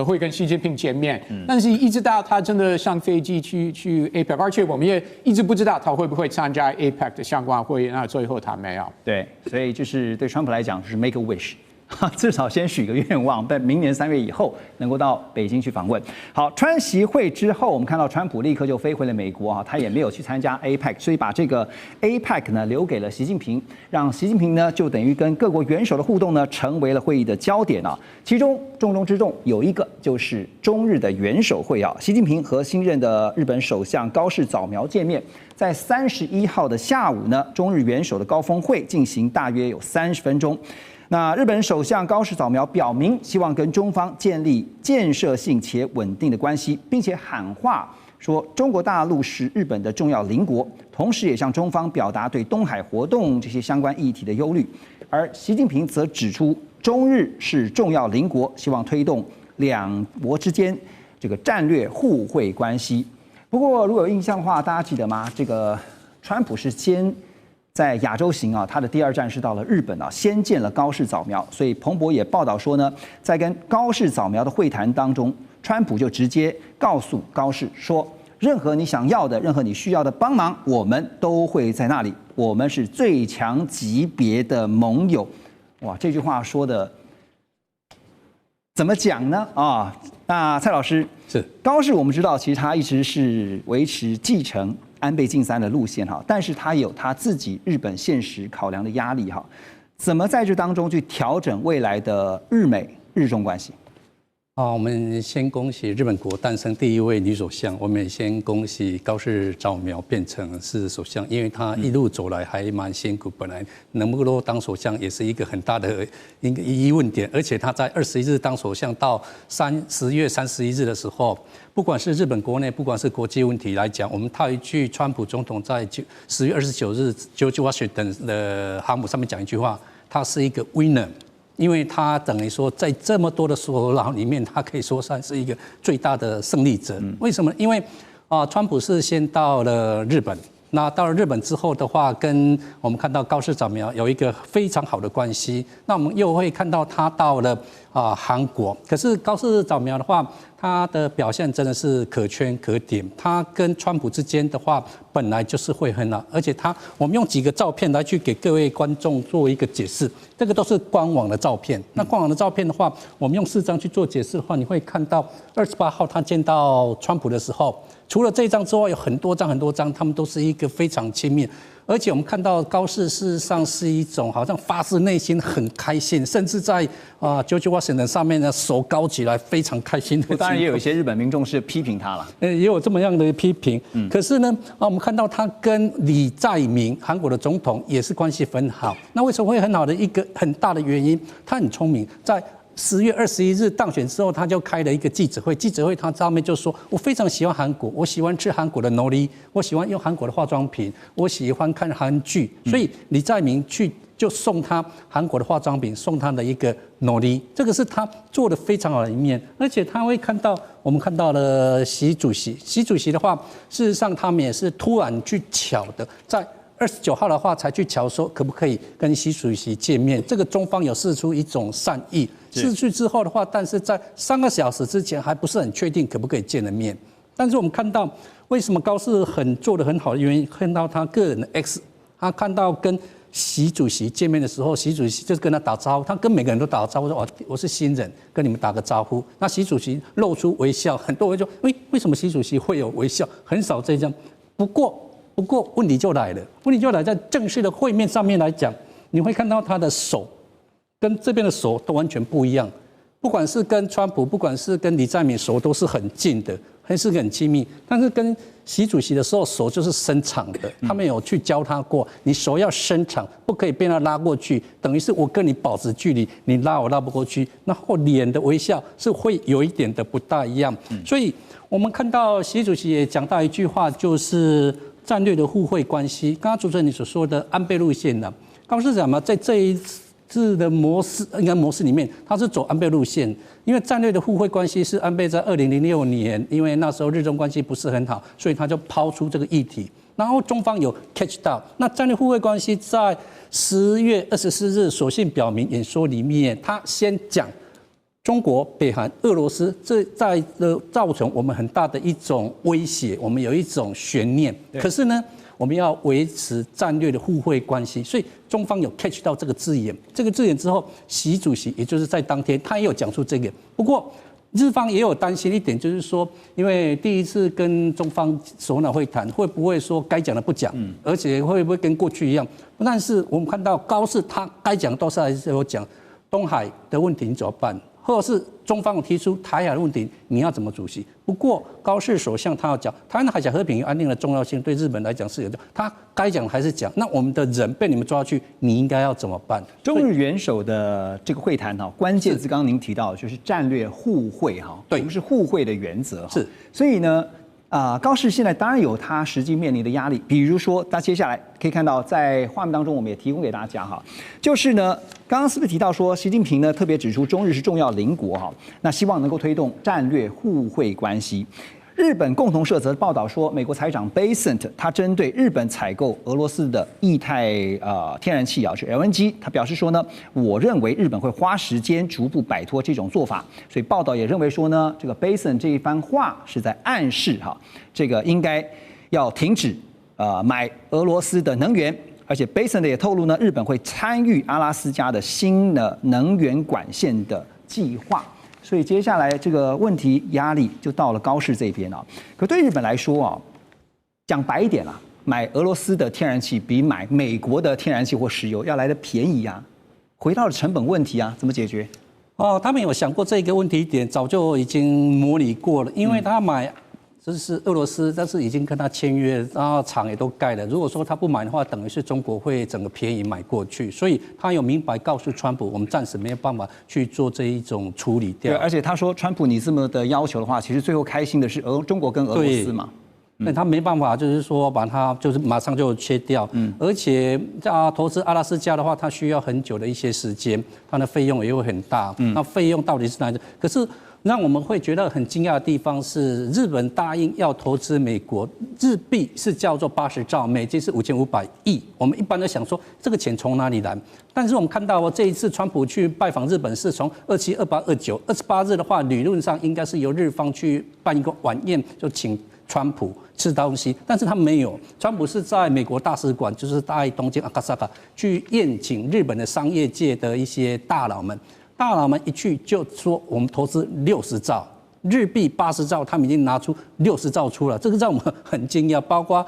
会跟习近平见面，但是一直到他真的上飞机去 APEC， 而且我们也一直不知道他会不会参加 APEC 的相关会议，那最后他没有。对，所以就是对川普来讲，就是 make a wish。至少先许个愿望，在明年3月以后能够到北京去访问。好，川习会之后，我们看到川普立刻就飞回了美国啊，他也没有去参加 APEC， 所以把这个 APEC 呢留给了习近平，让习近平呢就等于跟各国元首的互动呢成为了会议的焦点啊。其中重中之重有一个就是中日的元首会啊，习近平和新任的日本首相高市早苗见面。在31号的下午呢，中日元首的高峰会进行大约有30分钟。那日本首相高市早苗表明，希望跟中方建立建设性且稳定的关系，并且喊话说中国大陆是日本的重要邻国，同时也向中方表达对东海活动这些相关议题的忧虑。而习近平则指出，中日是重要邻国，希望推动两国之间这个战略互惠关系。不过，如果有印象的话，大家记得吗？这个川普是先在亚洲行啊，他的第2站是到了日本啊，先见了高市早苗。所以彭博也报道说呢，在跟高市早苗的会谈当中，川普就直接告诉高市说，任何你想要的、任何你需要的帮忙，我们都会在那里，我们是最强级别的盟友。哇，这句话说的怎么讲呢？啊，那蔡老师是高市，我们知道其实他一直是维持继承安倍晋三的路线哈，但是他有他自己日本现实考量的压力哈，怎么在这当中去调整未来的日美日中关系？我们先恭喜日本国诞生第1位女首相，我们也先恭喜高市早苗变成是首相，因为她一路走来还蛮辛苦，本来能不能当首相也是一个很大的一个疑问点，而且她在21日当首相到10月31日的时候，不管是日本国内，不管是国际问题来讲，我们套一句川普总统在10月29日 George Washington 的航母上面讲一句话，他是一个 winner。因为他等于说，在这么多的首脑里面，他可以说算是一个最大的胜利者。为什么？因为川普是先到了日本，那到了日本之后的话，跟我们看到高市早苗有一个非常好的关系。那我们又会看到他到了韩国，可是高市早苗的话，他的表现真的是可圈可点。他跟川普之间的话，本来就是会很好，而且我们用几个照片来去给各位观众做一个解释。这个都是官网的照片。那官网的照片的话，我们用4张去做解释的话，你会看到28号他见到川普的时候，除了这一张之外，有很多张，他们都是一个非常亲密。而且我们看到高市事实上是一种好像发自内心很开心，甚至在George Washington 上面呢手高起来，非常开心的。当然也有一些日本民众是批评他了，也有这么样的批评。可是呢，我们看到他跟李在明韩国的总统也是关系很好。那为什么会很好的一个很大的原因，他很聪明，在10月21日当选之后，他就开了一个记者会。记者会他上面就说：“我非常喜欢韩国，我喜欢吃韩国的海苔，我喜欢用韩国的化妆品，我喜欢看韩剧。”所以李在明就送他韩国的化妆品，送他的一个海苔，这个是他做的非常好的一面。而且他会看到，我们看到了习主席的话，事实上他们也是突然去巧的在29号的话才去瞧说可不可以跟习主席见面，这个中方有释出一种善意。逝去之后的话，但是在3个小时之前还不是很确定可不可以见了面。但是我们看到为什么高市做得很好的原因，看到他个人的 X， 他看到跟习主席见面的时候，习主席就是跟他打招呼，他跟每个人都打招呼说：“我是新人，跟你们打个招呼。”那习主席露出微笑，很多人就说：“为什么习主席会有微笑？很少这样。”不过问题就来了，在正式的会面上面来讲，你会看到他的手跟这边的手都完全不一样，不管是跟川普，不管是跟李在明，手都是很近的，还是很亲密。但是跟习主席的时候，手就是伸长的，他们有去教他过，你手要伸长，不可以被他拉过去，等于是我跟你保持距离，你拉我拉不过去。然后脸的微笑是会有一点的不大一样，所以我们看到习主席也讲到一句话，就是战略的互惠关系。刚刚主持人你所说的安倍路线呢，高市早苗在治的模式，应该模式里面，它是走安倍路线，因为战略的互惠关系是安倍在2006年，因为那时候日中关系不是很好，所以他就抛出这个议题，然后中方有 catch 到，那战略互惠关系在10月24日所信表明演说里面，他先讲中国、北韩、俄罗斯，这在造成我们很大的一种威胁，我们有一种悬念。可是呢，我们要维持战略的互惠关系，所以中方有 catch 到这个字眼。这个字眼之后，习主席也就是在当天，他也有讲出这个。不过日方也有担心一点，就是说，因为第一次跟中方首脑会谈，会不会说该讲的不讲，而且会不会跟过去一样？但是我们看到高市他该讲都是还是有讲，东海的问题你怎么办？或者是中方有提出台海的问题，你要怎么主席？不过高市首相他要讲台湾海峡和平与安定的重要性，对日本来讲是有的，他该讲还是讲。那我们的人被你们抓去，你应该要怎么办？中日元首的这个会谈哈，关键字刚刚您提到的就是战略互惠哈，对，我们是互惠的原则。是，所以呢。高市现在当然有他实际面临的压力，比如说，他接下来可以看到，在画面当中我们也提供给大家哈，就是呢，刚刚是不是提到说，习近平呢特别指出中日是重要邻国哈，那希望能够推动战略互惠关系。日本共同社则报道说，美国财长 Bessent 他针对日本采购俄罗斯的液态天然气是 LNG， 他表示说呢，我认为日本会花时间逐步摆脱这种做法。所以报道也认为说呢，这个 Bessent 这一番话是在暗示这个应该要停止买俄罗斯的能源。而且 Bessent 也透露呢，日本会参与阿拉斯加的新的能源管线的计划。所以接下来这个问题压力就到了高市这边啊。可对日本来说啊，讲白一点啦，买俄罗斯的天然气比买美国的天然气或石油要来的便宜啊。回到了成本问题啊，怎么解决？他们有想过这个问题点，早就已经模拟过了，因为他买。这是俄罗斯，但是已经跟他签约，然后厂也都盖了。如果说他不买的话，等于是中国会整个便宜买过去，所以他有明白告诉川普，我们暂时没有办法去做这一种处理掉。对，而且他说，川普你这么的要求的话，其实最后开心的是中国跟俄罗斯嘛。那他没办法，就是说把它就是马上就切掉，而且投资阿拉斯加的话，它需要很久的一些时间，它的费用也会很大。那费用到底是哪里？可是让我们会觉得很惊讶的地方是，日本答应要投资美国，日币是叫做80兆，美金是5500亿。我们一般都想说这个钱从哪里来？但是我们看到这一次川普去拜访日本是从27、28、29、28日的话，理论上应该是由日方去办一个晚宴，就请川普吃东西，但是他没有。川普是在美国大使馆，就是在东京阿卡萨卡去宴请日本的商业界的一些大佬们。大佬们一去就说我们投资60兆日币80兆，他们已经拿出60兆出了，这个让我们很惊讶。包括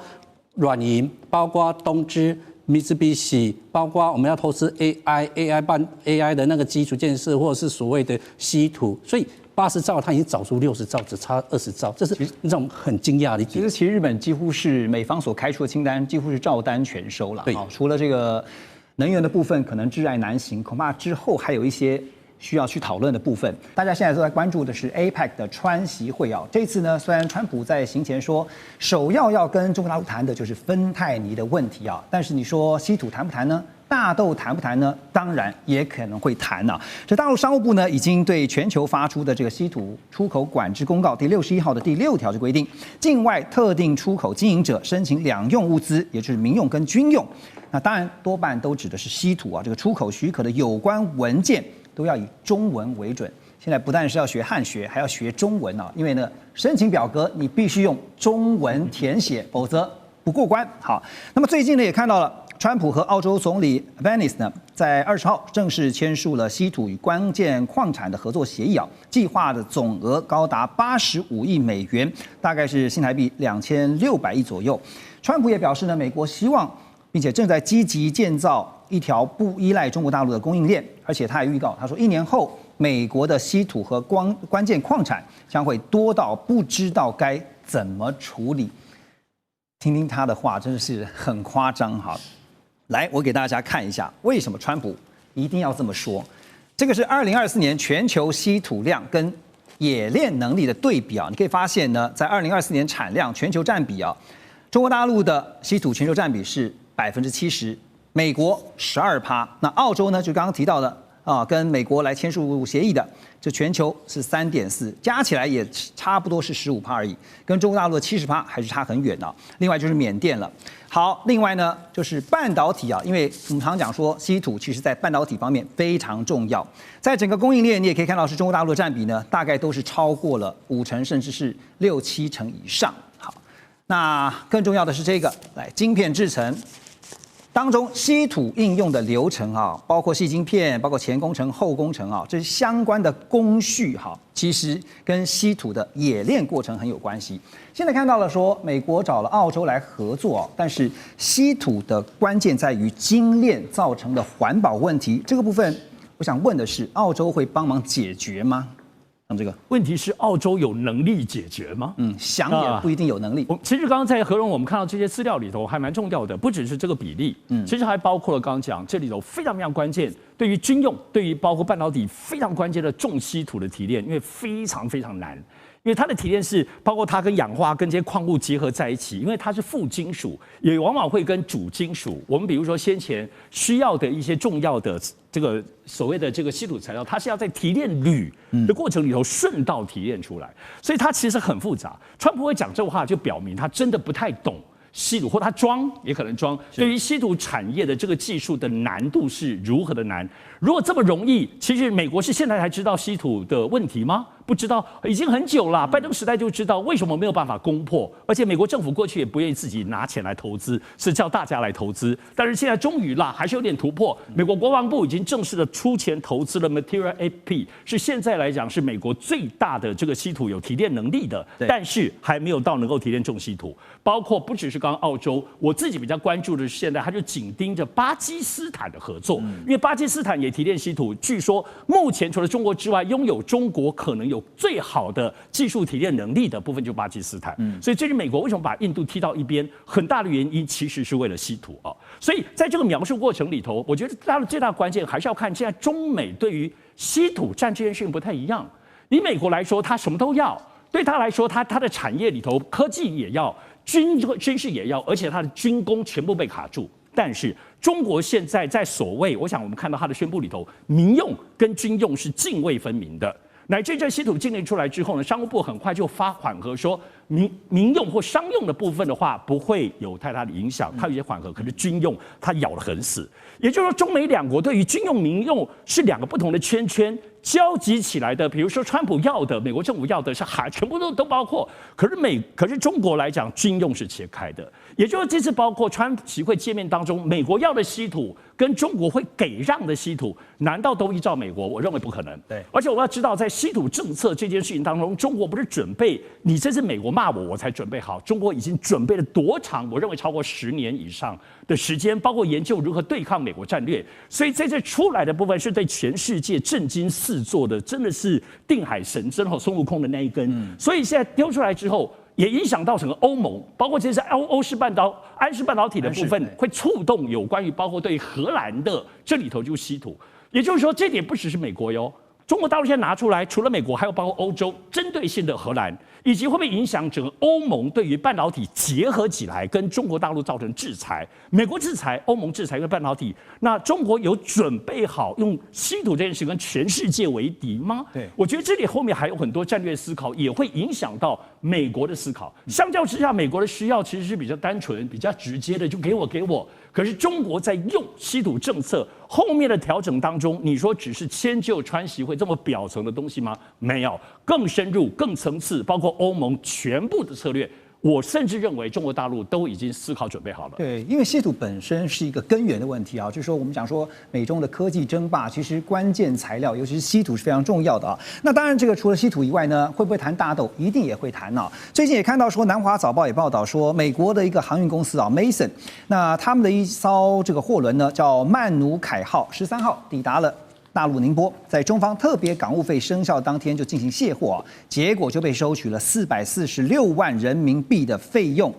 软银，包括东芝、Mitsubishi，包括我们要投资 AI 的那个基础建设，或者是所谓的稀土，所以80兆他已经找出60兆，只差20兆，这是让我们很惊讶的一点。其实日本几乎是美方所开出的清单，几乎是照单全收了。对，除了这个能源的部分可能窒碍难行，恐怕之后还有一些需要去讨论的部分。大家现在都在关注的是 APEC 的川习会啊。这次呢，虽然川普在行前说首要跟中国大陆谈的就是芬太尼的问题啊，但是你说稀土谈不谈呢？大豆谈不谈呢？当然也可能会谈啊。这大陆商务部呢，已经对全球发出的这个稀土出口管制公告第61号的第6条就规定，境外特定出口经营者申请两用物资，也就是民用跟军用，那当然多半都指的是稀土啊。这个出口许可的有关文件都要以中文为准。现在不但是要学汉学，还要学中文啊，因为呢，申请表格你必须用中文填写，否则不过关。好，那么最近呢，也看到了。川普和澳洲总理 Venice 呢，在20号正式签署了稀土与关键矿产的合作协议啊，计划的总额高达85亿美元，大概是新台币2600亿左右。川普也表示呢，美国希望并且正在积极建造一条不依赖中国大陆的供应链，而且他也预告，他说1年后，美国的稀土和关键矿产将会多到不知道该怎么处理。听听他的话，真的是很夸张哈。来，我给大家看一下，为什么川普一定要这么说。这个是2024年全球稀土量跟冶炼能力的对比啊，你可以发现呢，在2024年产量全球占比啊，中国大陆的稀土全球占比是70%，美国12%，那澳洲呢就刚刚提到的啊，跟美国来签署协议的，这全球是3.4%，加起来也差不多是15%而已，跟中国大陆的70%还是差很远的。另外就是缅甸了。好，另外呢就是半导体啊，因为我们常讲说稀土其实在半导体方面非常重要，在整个供应链你也可以看到是中国大陆的占比呢，大概都是超过了50%，甚至是6、7成以上。好，那更重要的是这个，来晶片制程。当中稀土应用的流程啊，包括矽晶片，包括前工程、后工程啊，这相关的工序哈，其实跟稀土的冶炼过程很有关系。现在看到了说，美国找了澳洲来合作，但是稀土的关键在于精炼造成的环保问题，这个部分我想问的是，澳洲会帮忙解决吗？这个问题是澳洲有能力解决吗？想也不一定有能力。其实刚刚在何荣我们看到这些资料里头还蛮重要的，不只是这个比例，其实还包括了刚刚讲这里头非常非常关键，对于军用，对于包括半导体非常关键的重稀土的提炼，因为非常非常难。因为它的提炼是包括它跟氧化跟这些矿物结合在一起，因为它是副金属，也往往会跟主金属。我们比如说先前需要的一些重要的这个所谓的这个稀土材料，它是要在提炼铝的过程里头顺道提炼出来，所以它其实很复杂。川普会讲这话，就表明他真的不太懂稀土，或他装也可能装。对于稀土产业的这个技术的难度是如何的难？如果这么容易，其实美国是现在才知道稀土的问题吗？不知道，已经很久了。拜登时代就知道，为什么没有办法攻破？而且美国政府过去也不愿意自己拿钱来投资，是叫大家来投资。但是现在终于啦，还是有点突破。美国国防部已经正式的出钱投资了 Material AP， 是现在来讲是美国最大的这个稀土有提炼能力的，但是还没有到能够提炼重稀土。包括不只是刚刚澳洲，我自己比较关注的是现在他就紧盯着巴基斯坦的合作，因为巴基斯坦也提炼稀土，据说目前除了中国之外，拥有中国可能有最好的技术提炼能力的部分就是巴基斯坦。所以这是美国为什么把印度踢到一边，很大的原因其实是为了稀土啊。所以在这个描述过程里头，我觉得它的最大关键还是要看现在中美对于稀土战这件事情不太一样。以美国来说，它什么都要。对他来说，它的产业里头，科技也要，军事也要，而且它的军工全部被卡住。但是中国现在在所谓，我想我们看到它的宣布里头，民用跟军用是泾渭分明的。乃至这稀土禁令出来之后呢，商务部很快就发缓和说，民用或商用的部分的话不会有太大的影响，它有些缓和，可是军用它咬得很死。也就是说，中美两国对于军用、民用是两个不同的圈圈交集起来的。比如说，川普要的，美国政府要的是全部都包括。可是中国来讲，军用是切开的。也就是这次包括川普习会见面当中，美国要的稀土跟中国会给让的稀土，难道都依照美国？我认为不可能。对，而且我要知道，在稀土政策这件事情当中，中国不是准备你这次美国骂我才准备好，中国已经准备了多长？我认为超过10年以上的时间，包括研究如何对抗美国战略。所以在这出来的部分是对全世界震惊四座的，真的是定海神针和孙悟空的那一根。所以现在丢出来之后，也影响到整个欧盟，包括这是安氏半导体的部分，会触动有关于包括对荷兰的这里头就是稀土。也就是说，这点不只是美国哟。中国大陆现在拿出来，除了美国，还有包括欧洲针对性的荷兰，以及会不会影响整个欧盟对于半导体结合起来跟中国大陆造成制裁？美国制裁，欧盟制裁跟半导体，那中国有准备好用稀土这件事跟全世界为敌吗？对，我觉得这里后面还有很多战略思考，也会影响到美国的思考。相较之下，美国的需要其实是比较单纯、比较直接的，就给我。可是中国在用稀土政策后面的调整当中，你说只是迁就川习会这么表层的东西吗？没有，更深入、更层次，包括欧盟全部的策略。我甚至认为中国大陆都已经思考准备好了。对，因为稀土本身是一个根源的问题啊，就是说我们讲说美中的科技争霸，其实关键材料，尤其是稀土是非常重要的啊。那当然，这个除了稀土以外呢，会不会谈大豆？一定也会谈啊。最近也看到说，南华早报也报道说，美国的一个航运公司啊 ，Mason， 那他们的一艘这个货轮呢，叫曼努凯号，13号抵达了大陆宁波，在中方特别港务费生效当天就进行卸货，结果就被收取了446万人民币的费用，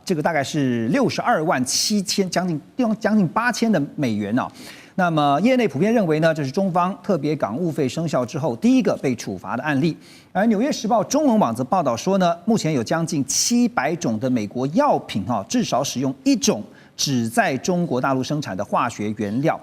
这个大概是62万7千，将近8000的美元啊。那么业内普遍认为呢，这是中方特别港务费生效之后第一个被处罚的案例。而《纽约时报》中文网则报道说呢，目前有将近700种的美国药品至少使用1种只在中国大陆生产的化学原料。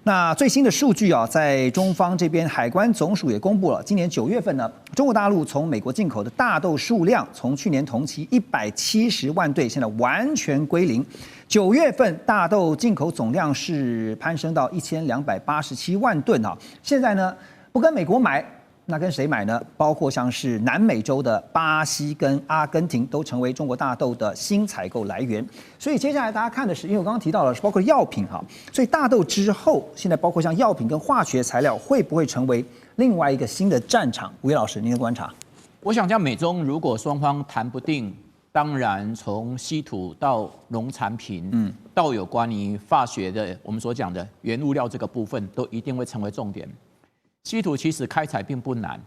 那最新的数据啊，在中方这边海关总署也公布了，今年9月份呢，中国大陆从美国进口的大豆数量，从去年同期170万吨，现在完全归零。9月份大豆进口总量是攀升到1287万吨啊，现在呢不跟美国买。那跟谁买呢？包括像是南美洲的巴西跟阿根廷都成为中国大豆的新采购来源。所以接下来大家看的是，因为我刚刚提到了是包括药品哈，所以大豆之后，现在包括像药品跟化学材料会不会成为另外一个新的战场？吴岳老师，您的观察？我想像美中如果双方谈不定，当然从稀土到农产品，到有关于化学的我们所讲的原物料这个部分，都一定会成为重点。稀土其实开采并不难，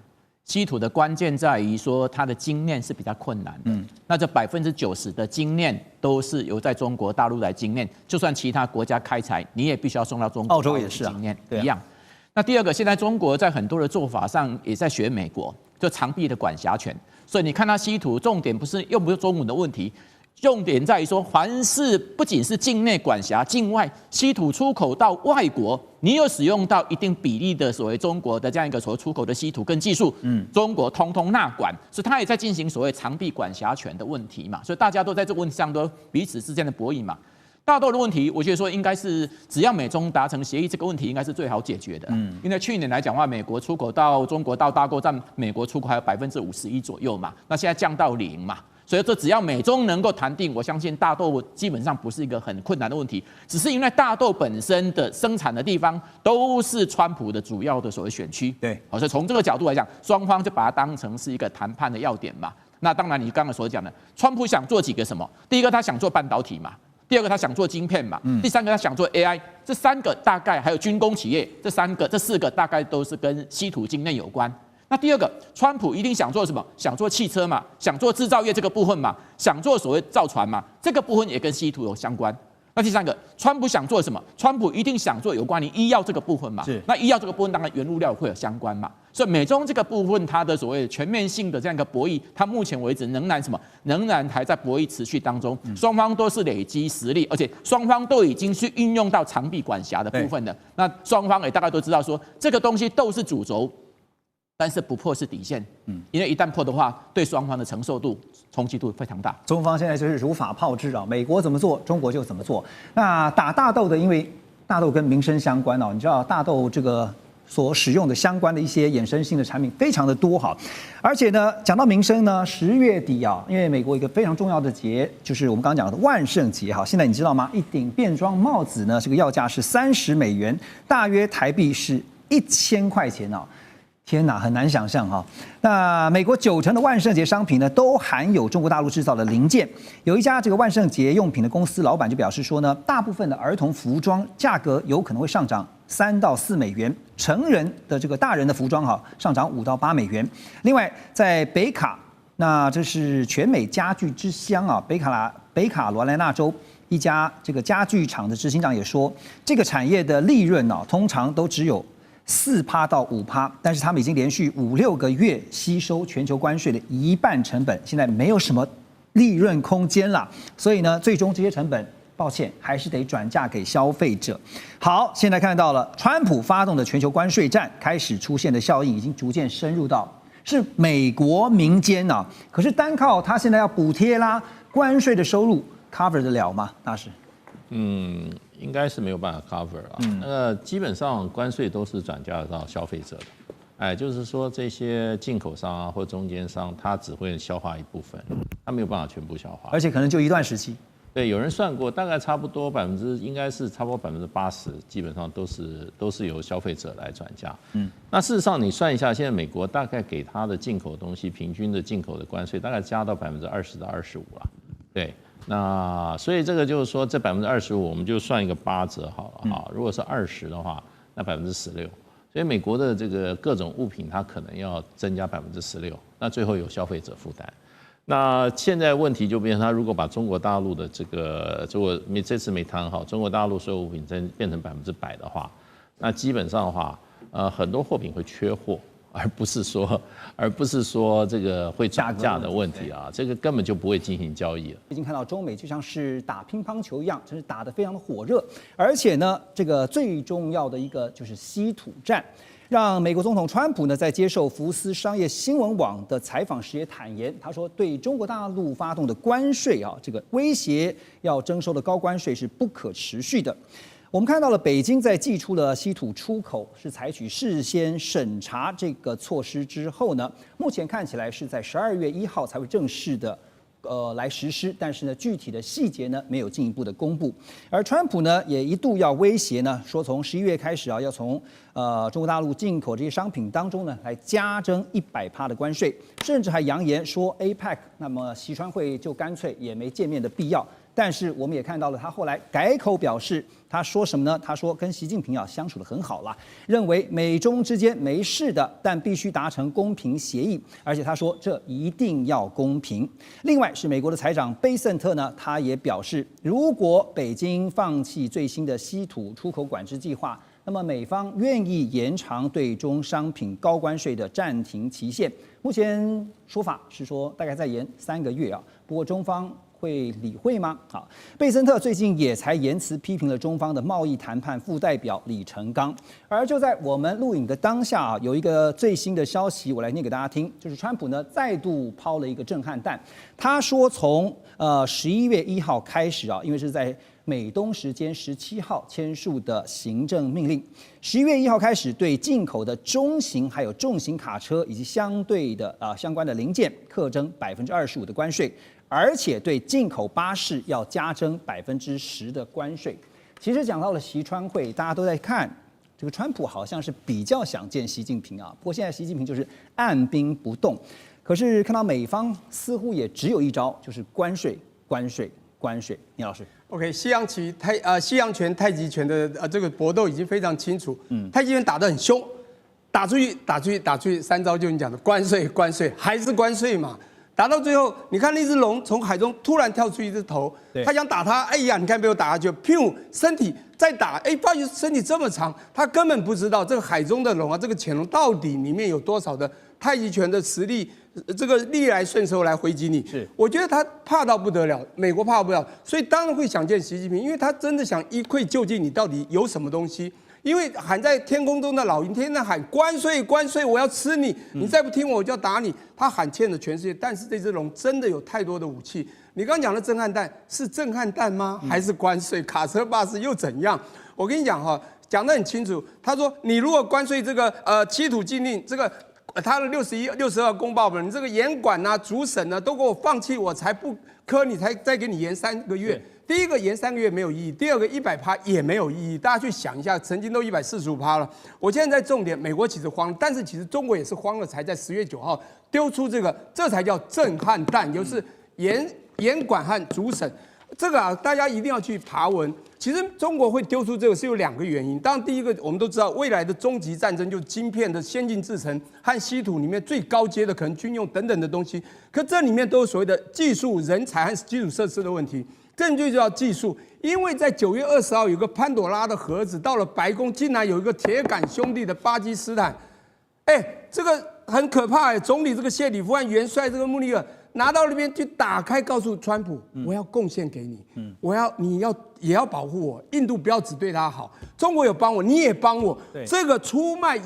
稀土的关键在于说它的精炼是比较困难的。那这90%的精炼都是由在中国大陆来精炼，就算其他国家开采，你也必须要送到中国。澳洲也是啊，精炼一样。那第二个，现在中国在很多的做法上也在学美国，就长臂的管辖权。所以你看它稀土，重点不是中文的问题。重点在于说，凡是不仅是境内管辖，境外稀土出口到外国，你有使用到一定比例的所谓中国的这样一个所谓出口的稀土跟技术，中国通通纳管，所以它也在进行所谓长臂管辖权的问题嘛，所以大家都在这个问题上都彼此之间的博弈嘛。大豆的问题，我觉得说应该是只要美中达成协议，这个问题应该是最好解决的。因为去年来讲的话，美国出口到中国到大购占美国出口还有51%左右嘛，那现在降到0嘛。所以这只要美中能够谈定，我相信大豆基本上不是一个很困难的问题，只是因为大豆本身的生产的地方都是川普的主要的所谓选区，对，所以从这个角度来讲，双方就把它当成是一个谈判的要点嘛。那当然，你刚刚所讲的，川普想做几个什么？第一个，他想做半导体嘛；第二个，他想做晶片嘛；第三个，他想做 AI。这3个大概还有军工企业，这4个大概都是跟稀土精炼有关。那第二个，川普一定想做什么？想做汽车嘛，想做制造业这个部分嘛，想做所谓造船嘛，这个部分也跟稀土有相关。那第三个，川普想做什么？川普一定想做有关于医药这个部分嘛。那医药这个部分当然原物料会有相关嘛。所以美中这个部分它的所谓全面性的这样一个博弈，它目前为止仍然还在博弈持续当中。双方都是累积实力，而且双方都已经去运用到长臂管辖的部分了。那双方也大概都知道说，这个东西都是主轴。但是不破是底线，因为一旦破的话，对双方的承受度、冲击度非常大。中方现在就是如法炮制啊，美国怎么做，中国就怎么做。那打大豆的，因为大豆跟民生相关哦，你知道大豆这个所使用的相关的一些衍生性的产品非常的多哈，而且呢，讲到民生呢，10月底啊，因为美国一个非常重要的节就是我们刚刚讲的万圣节哈，现在你知道吗？一顶变装帽子呢，这个要价是$30，大约台币是1000块钱啊。天哪，很难想象哈。那美国90%的万圣节商品呢，都含有中国大陆制造的零件。有一家这个万圣节用品的公司老板就表示说呢，大部分的儿童服装价格有可能会上涨$3到$4，成人的这个大人的服装哈上涨$5到$8。另外，在北卡，那这是全美家具之乡啊，北卡罗来纳州一家这个家具厂的执行长也说，这个产业的利润呢，通常都只有4%到5%，但是他们已经连续5-6个月吸收全球关税的1半成本，现在没有什么利润空间了。所以呢，最终这些成本，抱歉，还是得转嫁给消费者。好，现在看到了，川普发动的全球关税战开始出现的效应，已经逐渐深入到是美国民间啊。可是单靠他现在要补贴啦，关税的收入 cover 得了吗？大师？应该是没有办法 cover 啊。那个基本上关税都是转嫁到消费者的，就是说这些进口商啊或中间商，他只会消化一部分，他没有办法全部消化，而且可能就一段时期。对，有人算过，大概差不多应该是差不多80%，基本上都是由消费者来转嫁。那事实上你算一下，现在美国大概给他的进口东西平均的进口的关税大概加到20%到25%了，对。那所以这个就是说，这25%我们就算一个8折好了哈。如果是20的话，那16%。所以美国的这个各种物品它可能要增加16%，那最后由消费者负担。那现在问题就变成，他如果把中国大陆的这次没谈好，中国大陆所有物品变成100%的话，那基本上的话，很多货品会缺货而不是说这个会涨价的问题啊，这个根本就不会进行交易了。已经看到中美就像是打乒乓球一样，真是打得非常的火热，而且呢，这个最重要的一个就是稀土战。让美国总统川普呢在接受福斯商业新闻网的采访时也坦言，他说对中国大陆发动的关税啊，这个威胁要征收的高关税是不可持续的。我们看到了北京在祭出了稀土出口是采取事先审查这个措施之后呢，目前看起来是在12月1号才会正式的来实施，但是呢，具体的细节呢没有进一步的公布。而川普呢也一度要威胁呢，说从11月开始啊，要从中国大陆进口这些商品当中呢来加征100%的关税，甚至还扬言说 APEC 那么习川会就干脆也没见面的必要。但是我们也看到了，他后来改口表示，他说什么呢？他说跟习近平相处得很好啦，认为美中之间没事的，但必须达成公平协议，而且他说这一定要公平。另外是美国的财长贝森特呢，他也表示，如果北京放弃最新的稀土出口管制计划，那么美方愿意延长对中商品高关税的暂停期限。目前说法是说大概再延3个月啊，不过中方会理会吗？好，贝森特最近也才言辞批评了中方的贸易谈判副代表李成钢。而就在我们录影的当下啊，有一个最新的消息，我来念给大家听，就是川普呢再度抛了一个震撼弹。他说从11月1号开始啊，因为是在美东时间17号签署的行政命令，11月1号开始对进口的中型还有重型卡车以及相对的相关的零件课征25%的关税。而且对进口巴士要加征10%的关税。其实讲到了习川会，大家都在看这个川普好像是比较想见习近平啊，不过现在习近平就是按兵不动。可是看到美方似乎也只有一招，就是关税、关税、关税。倪老师 ，OK， 西洋拳、太极拳的这个搏斗已经非常清楚。太极拳打得很凶，打出去，3招就你讲的关税、关税还是关税嘛。打到最后，你看那只龙从海中突然跳出一只头，他想打它，哎呀，你看被我打下去，噗，身体再打，哎，发现身体这么长，他根本不知道这个海中的龙啊，这个潜龙到底里面有多少的太极拳的实力，这个逆来顺受来回击你。是，我觉得他怕到不得了，美国怕不了，所以当然会想见习近平，因为他真的想一窥究竟你到底有什么东西。因为喊在天空中的老鹰天天喊关税关税，我要吃你，你再不听我就要打你。他喊欠了全世界，但是这只龙真的有太多的武器。你刚刚讲的震撼弹是震撼弹吗？还是关税？卡车巴士又怎样？我跟你讲哈，讲得很清楚。他说你如果关税这个稀土禁令，这个他的62公报本，你这个严管啊、主审啊都给我放弃，我才不科你，才再给你延3个月。第一个延3个月没有意义，第二个100%也没有意义。大家去想一下，曾经都145%了。我现在在重点，美国其实慌了，但是其实中国也是慌了，才在10月9号丢出这才叫震撼弹，就是严管和主审。这个大家一定要去爬文。其实中国会丢出这个是有2个原因。当然，第一个我们都知道，未来的终极战争就是晶片的先进制程和稀土里面最高阶的可能军用等等的东西。可这里面都有所谓的技术人才和基础设施的问题。证据就要技术，因为在9月20号有个潘朵拉的盒子到了白宫，竟然有一个铁杆兄弟的巴基斯坦，这个很可怕总理这个谢里夫和元帅这个穆尼尔拿到那边去打开，告诉川普，我要贡献给你，你也要保护我，印度不要只对他好，中国有帮我，你也帮我，这个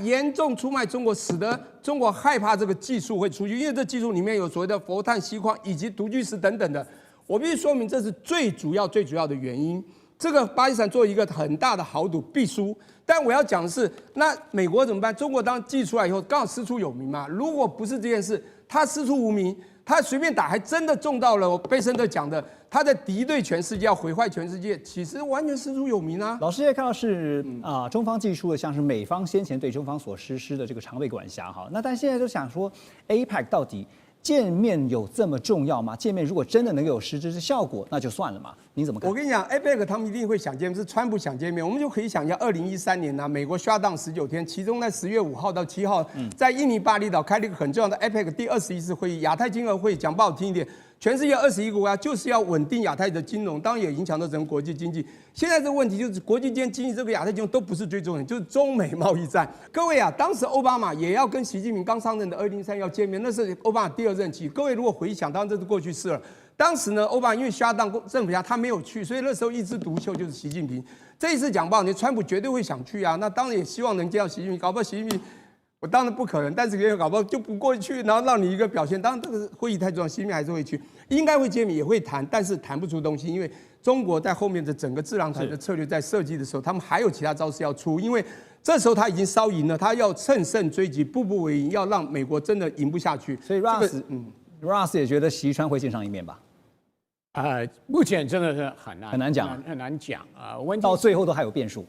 严重出卖中国，使得中国害怕这个技术会出去，因为这技术里面有所谓的氟碳锡矿以及毒巨石等等的。我必须说明，这是最主要的原因。这个巴基斯坦做一个很大的豪赌必输，但我要讲的是，那美国怎么办？中国当寄出来以后，刚好师出有名嘛。如果不是这件事，他师出无名，他随便打，还真的中到了贝森特讲的，他在敌对全世界，要毁坏全世界，其实完全师出有名啊。老师也看到是中方寄出的，像是美方先前对中方所实施的这个常备管辖哈。那但现在就想说 ，APEC 到底见面有这么重要吗？见面如果真的能有实质的效果，那就算了嘛。你怎么看？我跟你讲 ，APEC 他们一定会想见面，是川普想见面。我们就可以想一下，2013年呢，美国shutdown 19天，其中在10月5号到7号，在印尼巴厘岛开了一个很重要的 APEC 第21次会议，亚太经合会议，讲不好听一点，全世界21个国家就是要稳定亚太的金融，当然也影响到整个国际经济。现在这个问题就是国际间经济这个亚太金融都不是最重要，就是中美贸易战。各位啊，当时奥巴马也要跟习近平刚上任的2003要见面，那是奥巴马第2任期。各位如果回想，当然这是过去式了。当时呢，奥巴马因为下当政府下他没有去，所以那时候一枝独秀就是习近平。这一次讲不好，你川普绝对会想去啊，那当然也希望能见到习近平，搞不好习近平。我当然不可能，但是也搞不好就不过去，然后让你一个表现。当然这个会议太重要，习近平还是会去，应该会见面，也会谈，但是谈不出东西，因为中国在后面的整个智囊团的策略在设计的时候，他们还有其他招式要出，因为这时候他已经烧赢了，他要乘胜追击，步步为营，要让美国真的赢不下去。所以 Ross 也觉得习川会见上一面吧？目前真的是很难讲啊，到最后都还有变数。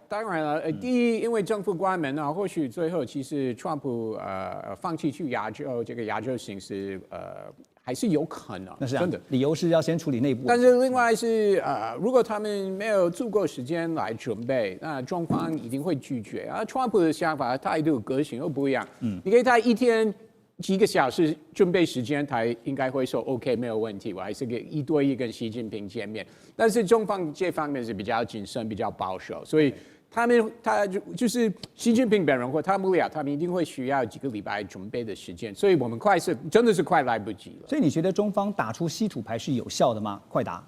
当然了，第一，因为政府关门啊，或许最后其实川普放弃去亚洲这个亚洲形势还是有可能。那是真的，理由是要先处理内部。但是另外是如果他们没有足够时间来准备，那中方一定会拒绝。川普的想法态度个性又不一样，你给他一天几个小时准备时间，他应该会说 OK 没有问题，我还是1对1跟习近平见面。但是中方这方面是比较谨慎、比较保守，所以他就是习近平本人或他们俩，他们一定会需要几个礼拜准备的时间，所以我们真的是快来不及了。所以你觉得中方打出稀土牌是有效的吗？快答。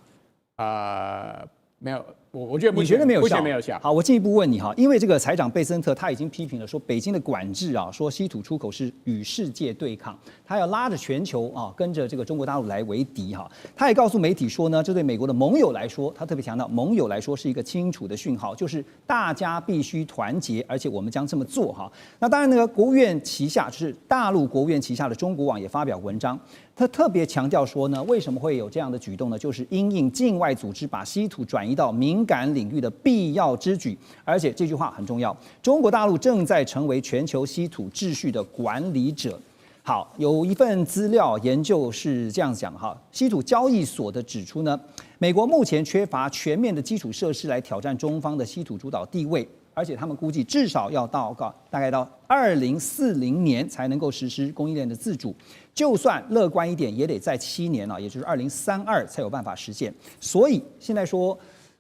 没有，我觉得你觉得没有效？目前没有效。好，我进一步问你哈，因为这个财长贝森特他已经批评了，说北京的管制啊，说稀土出口是与世界对抗，他要拉着全球啊，跟着这个中国大陆来为敌哈。他也告诉媒体说呢，这对美国的盟友来说，他特别强调，盟友来说是一个清楚的讯号，就是大家必须团结，而且我们将这么做哈。那当然，那个国务院旗下就是大陆国务院旗下的中国网也发表文章。他特别强调说呢，为什么会有这样的举动呢？就是因应境外组织把稀土转移到敏感领域的必要之举，而且这句话很重要，中国大陆正在成为全球稀土秩序的管理者。好，有一份资料研究是这样讲哈，稀土交易所的指出呢，美国目前缺乏全面的基础设施来挑战中方的稀土主导地位。而且他们估计至少要大概到2040年才能够实施供应链的自主，就算乐观一点，也得在7年啊，也就是2032才有办法实现。所以现在说，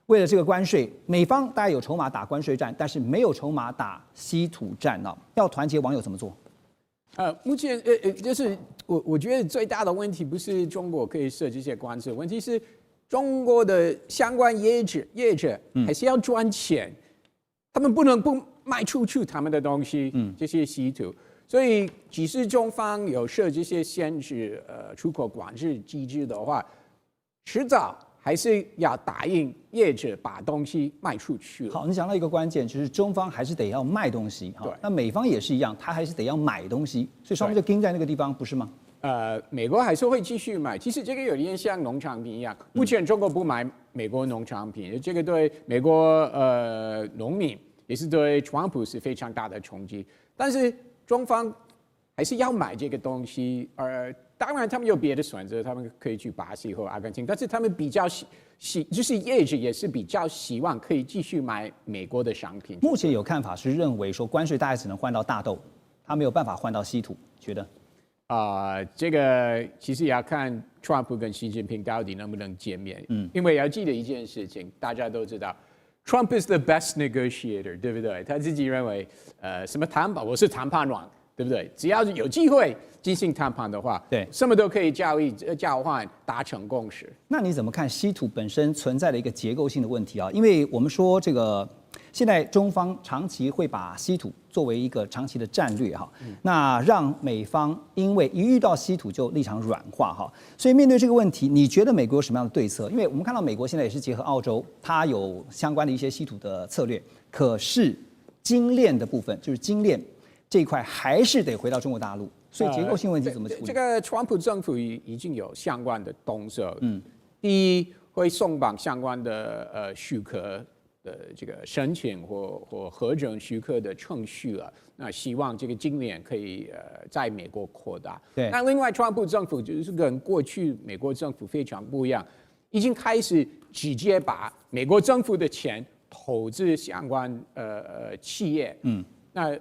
为了这个关税，美方大概有筹码打关税战，但是没有筹码打稀土战啊。要团结网友怎么做？目前就是我觉得最大的问题不是中国可以设这些关税，问题是中国的相关业者还是要赚钱。他们不能不卖出去他们的东西，这些稀土，所以即使中方有设这些限制出口管制机制的话，迟早还是要答应业者把东西卖出去。好，你讲到一个关键，就是中方还是得要卖东西，对，那美方也是一样，他还是得要买东西，所以双方就盯在那个地方，不是吗？美国还是会继续买，其实这个有点像农产品一样，目前中国不买美国农产品，这个对美国农民也是对川普是非常大的冲击。但是中方还是要买这个东西，当然他们有别的选择，他们可以去巴西或阿根廷，但是他们比较就是业者也是比较希望可以继续买美国的商品。目前有看法是认为说关税大概只能换到大豆，他没有办法换到稀土，觉得？这个其实也要看川普跟习近平到底能不能见面。因为要记得一件事情，大家都知道 ，Trump is the best negotiator， 对不对？他自己认为，什么谈判，我是谈判王，对不对？只要是有机会进行谈判的话，对，什么都可以交换，达成共识。那你怎么看稀土本身存在的一个结构性的问题啊？因为我们说这个。现在中方长期会把稀土作为一个长期的战略哈，那让美方因为一遇到稀土就立场软化哈，所以面对这个问题，你觉得美国有什么样的对策？因为我们看到美国现在也是结合澳洲，它有相关的一些稀土的策略，可是精炼的部分，就是精炼这一块还是得回到中国大陆，所以结构性问题怎么处理？这个川普政府已经有相关的动作，第一会松绑相关的许可。这个申请或核准许可的程序了，那希望这个精炼可以在美国扩大。对，那另外，川普政府就是跟过去美国政府非常不一样，已经开始直接把美国政府的钱投资相关企业。那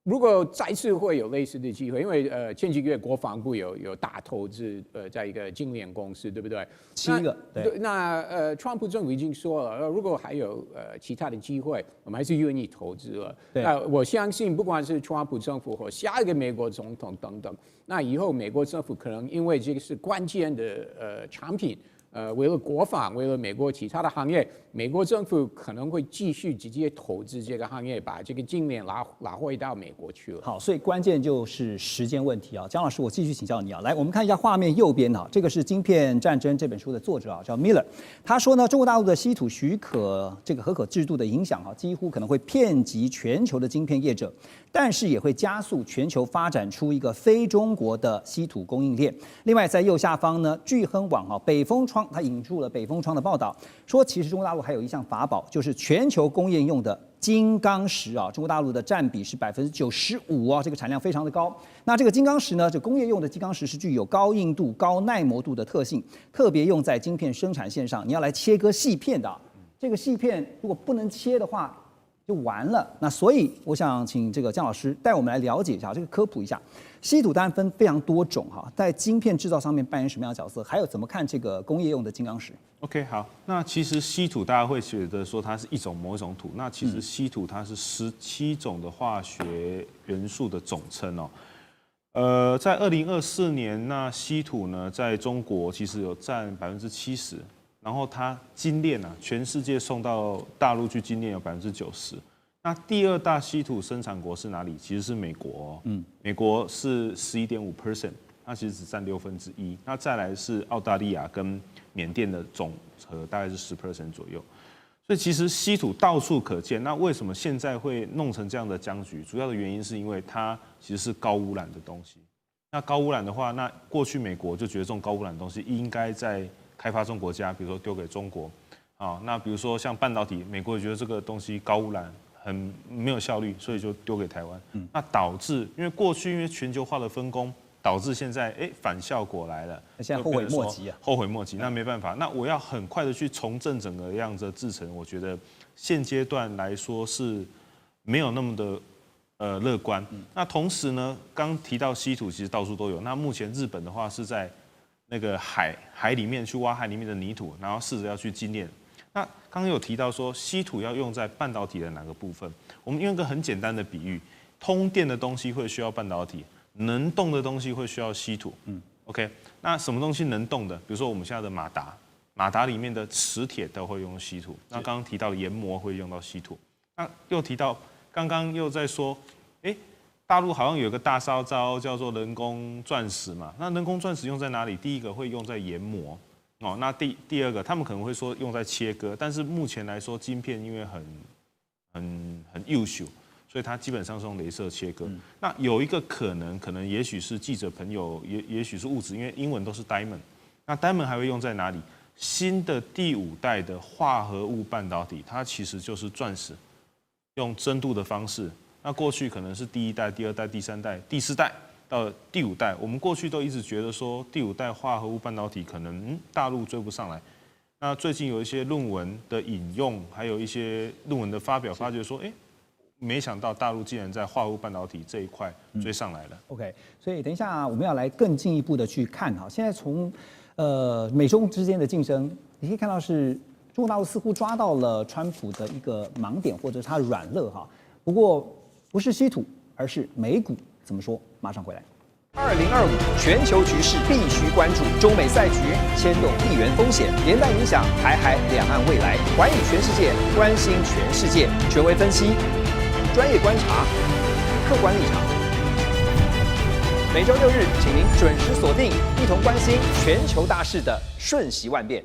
如果再次会有类似的机会，因为前几个月国防部有大投资在一个晶链公司，对不对？7个。对。那川普政府已经说了，如果还有其他的机会，我们还是愿意投资了。那我相信，不管是川普政府或下一个美国总统等等，那以后美国政府可能因为这个是关键的产品。为了国防，为了美国其他的行业，美国政府可能会继续直接投资这个行业，把这个晶链拿回到美国去了。好，所以关键就是时间问题啊。姜老师，我继续请教你啊。来，我们看一下画面右边啊，这个是《晶片战争》这本书的作者啊，叫 Miller。他说呢，中国大陆的稀土许可这个合可制度的影响啊，几乎可能会遍及全球的晶片业者，但是也会加速全球发展出一个非中国的稀土供应链。另外，在右下方呢，聚亨网啊，北风窗。他引述了北风窗的报道，说其实中国大陆还有一项法宝，就是全球工业用的金刚石啊。中国大陆的占比是95%啊，这个产量非常的高。那这个金刚石呢，这工业用的金刚石是具有高硬度、高耐磨度的特性，特别用在晶片生产线上，你要来切割细片的。这个细片如果不能切的话，就完了。那所以我想请这个姜老师带我们来了解一下，这个科普一下。稀土当然分非常多种哈，在晶片制造上面扮演什么样的角色？还有怎么看这个工业用的金刚石 ？OK， 好，那其实稀土大家会觉得说它是某一种土，那其实稀土它是17种的化学元素的总称哦。在2024年，那稀土呢，在中国其实有占70%，然后它精炼啊，全世界送到大陆去精炼有90%。那第二大稀土生产国是哪里？其实是美国哦。美国是11.5%，它其实只占1/6。那再来是澳大利亚跟缅甸的总和大概是10% 左右。所以其实稀土到处可见。那为什么现在会弄成这样的僵局？主要的原因是因为它其实是高污染的东西。那高污染的话，那过去美国就觉得这种高污染的东西应该在开发中国家，比如说丢给中国。那比如说像半导体，美国也觉得这个东西高污染。很没有效率，所以就丢给台湾。那导致因为全球化的分工，导致现在反效果来了。现在后悔莫及啊！后悔莫及，那没办法。那我要很快的去重振整个样子的制程，我觉得现阶段来说是没有那么的乐观。那同时呢，刚提到稀土其实到处都有。那目前日本的话是在那个海里面去挖海里面的泥土，然后试着要去精炼。那刚刚有提到说稀土要用在半导体的哪个部分？我们用一个很简单的比喻，通电的东西会需要半导体，能动的东西会需要稀土。OK， 那什么东西能动的？比如说我们现在的马达里面的磁铁都会用稀土。那刚刚提到的研磨会用到稀土。那又提到刚刚又在说，大陆好像有个大烧招叫做人工钻石嘛。那人工钻石用在哪里？第一个会用在研磨。那第二个，他们可能会说用在切割，但是目前来说，晶片因为很优秀，所以它基本上是用雷射切割。那有一个可能也许是记者朋友，也许是物质，因为英文都是 diamond。那 diamond 还会用在哪里？新的第5代的化合物半导体，它其实就是钻石，用蒸镀的方式。那过去可能是第1代、第2代、第3代、第4代。到第5代，我们过去都一直觉得说第5代化合物半导体可能大陆追不上来。那最近有一些论文的引用，还有一些论文的发表，发觉说，没想到大陆竟然在化合物半导体这一块追上来了。OK， 所以等一下我们要来更进一步的去看哈，现在从美中之间的竞争，你可以看到是中国大陆似乎抓到了川普的一个盲点或者他软肋哈。不过不是稀土，而是美股。怎么说？马上回来。2025全球局势必须关注，中美赛局牵动地缘风险，连带影响台海两岸未来。寰宇全世界，关心全世界，权威分析，专业观察，客观立场。每周6日，请您准时锁定，一同关心全球大事的瞬息万变。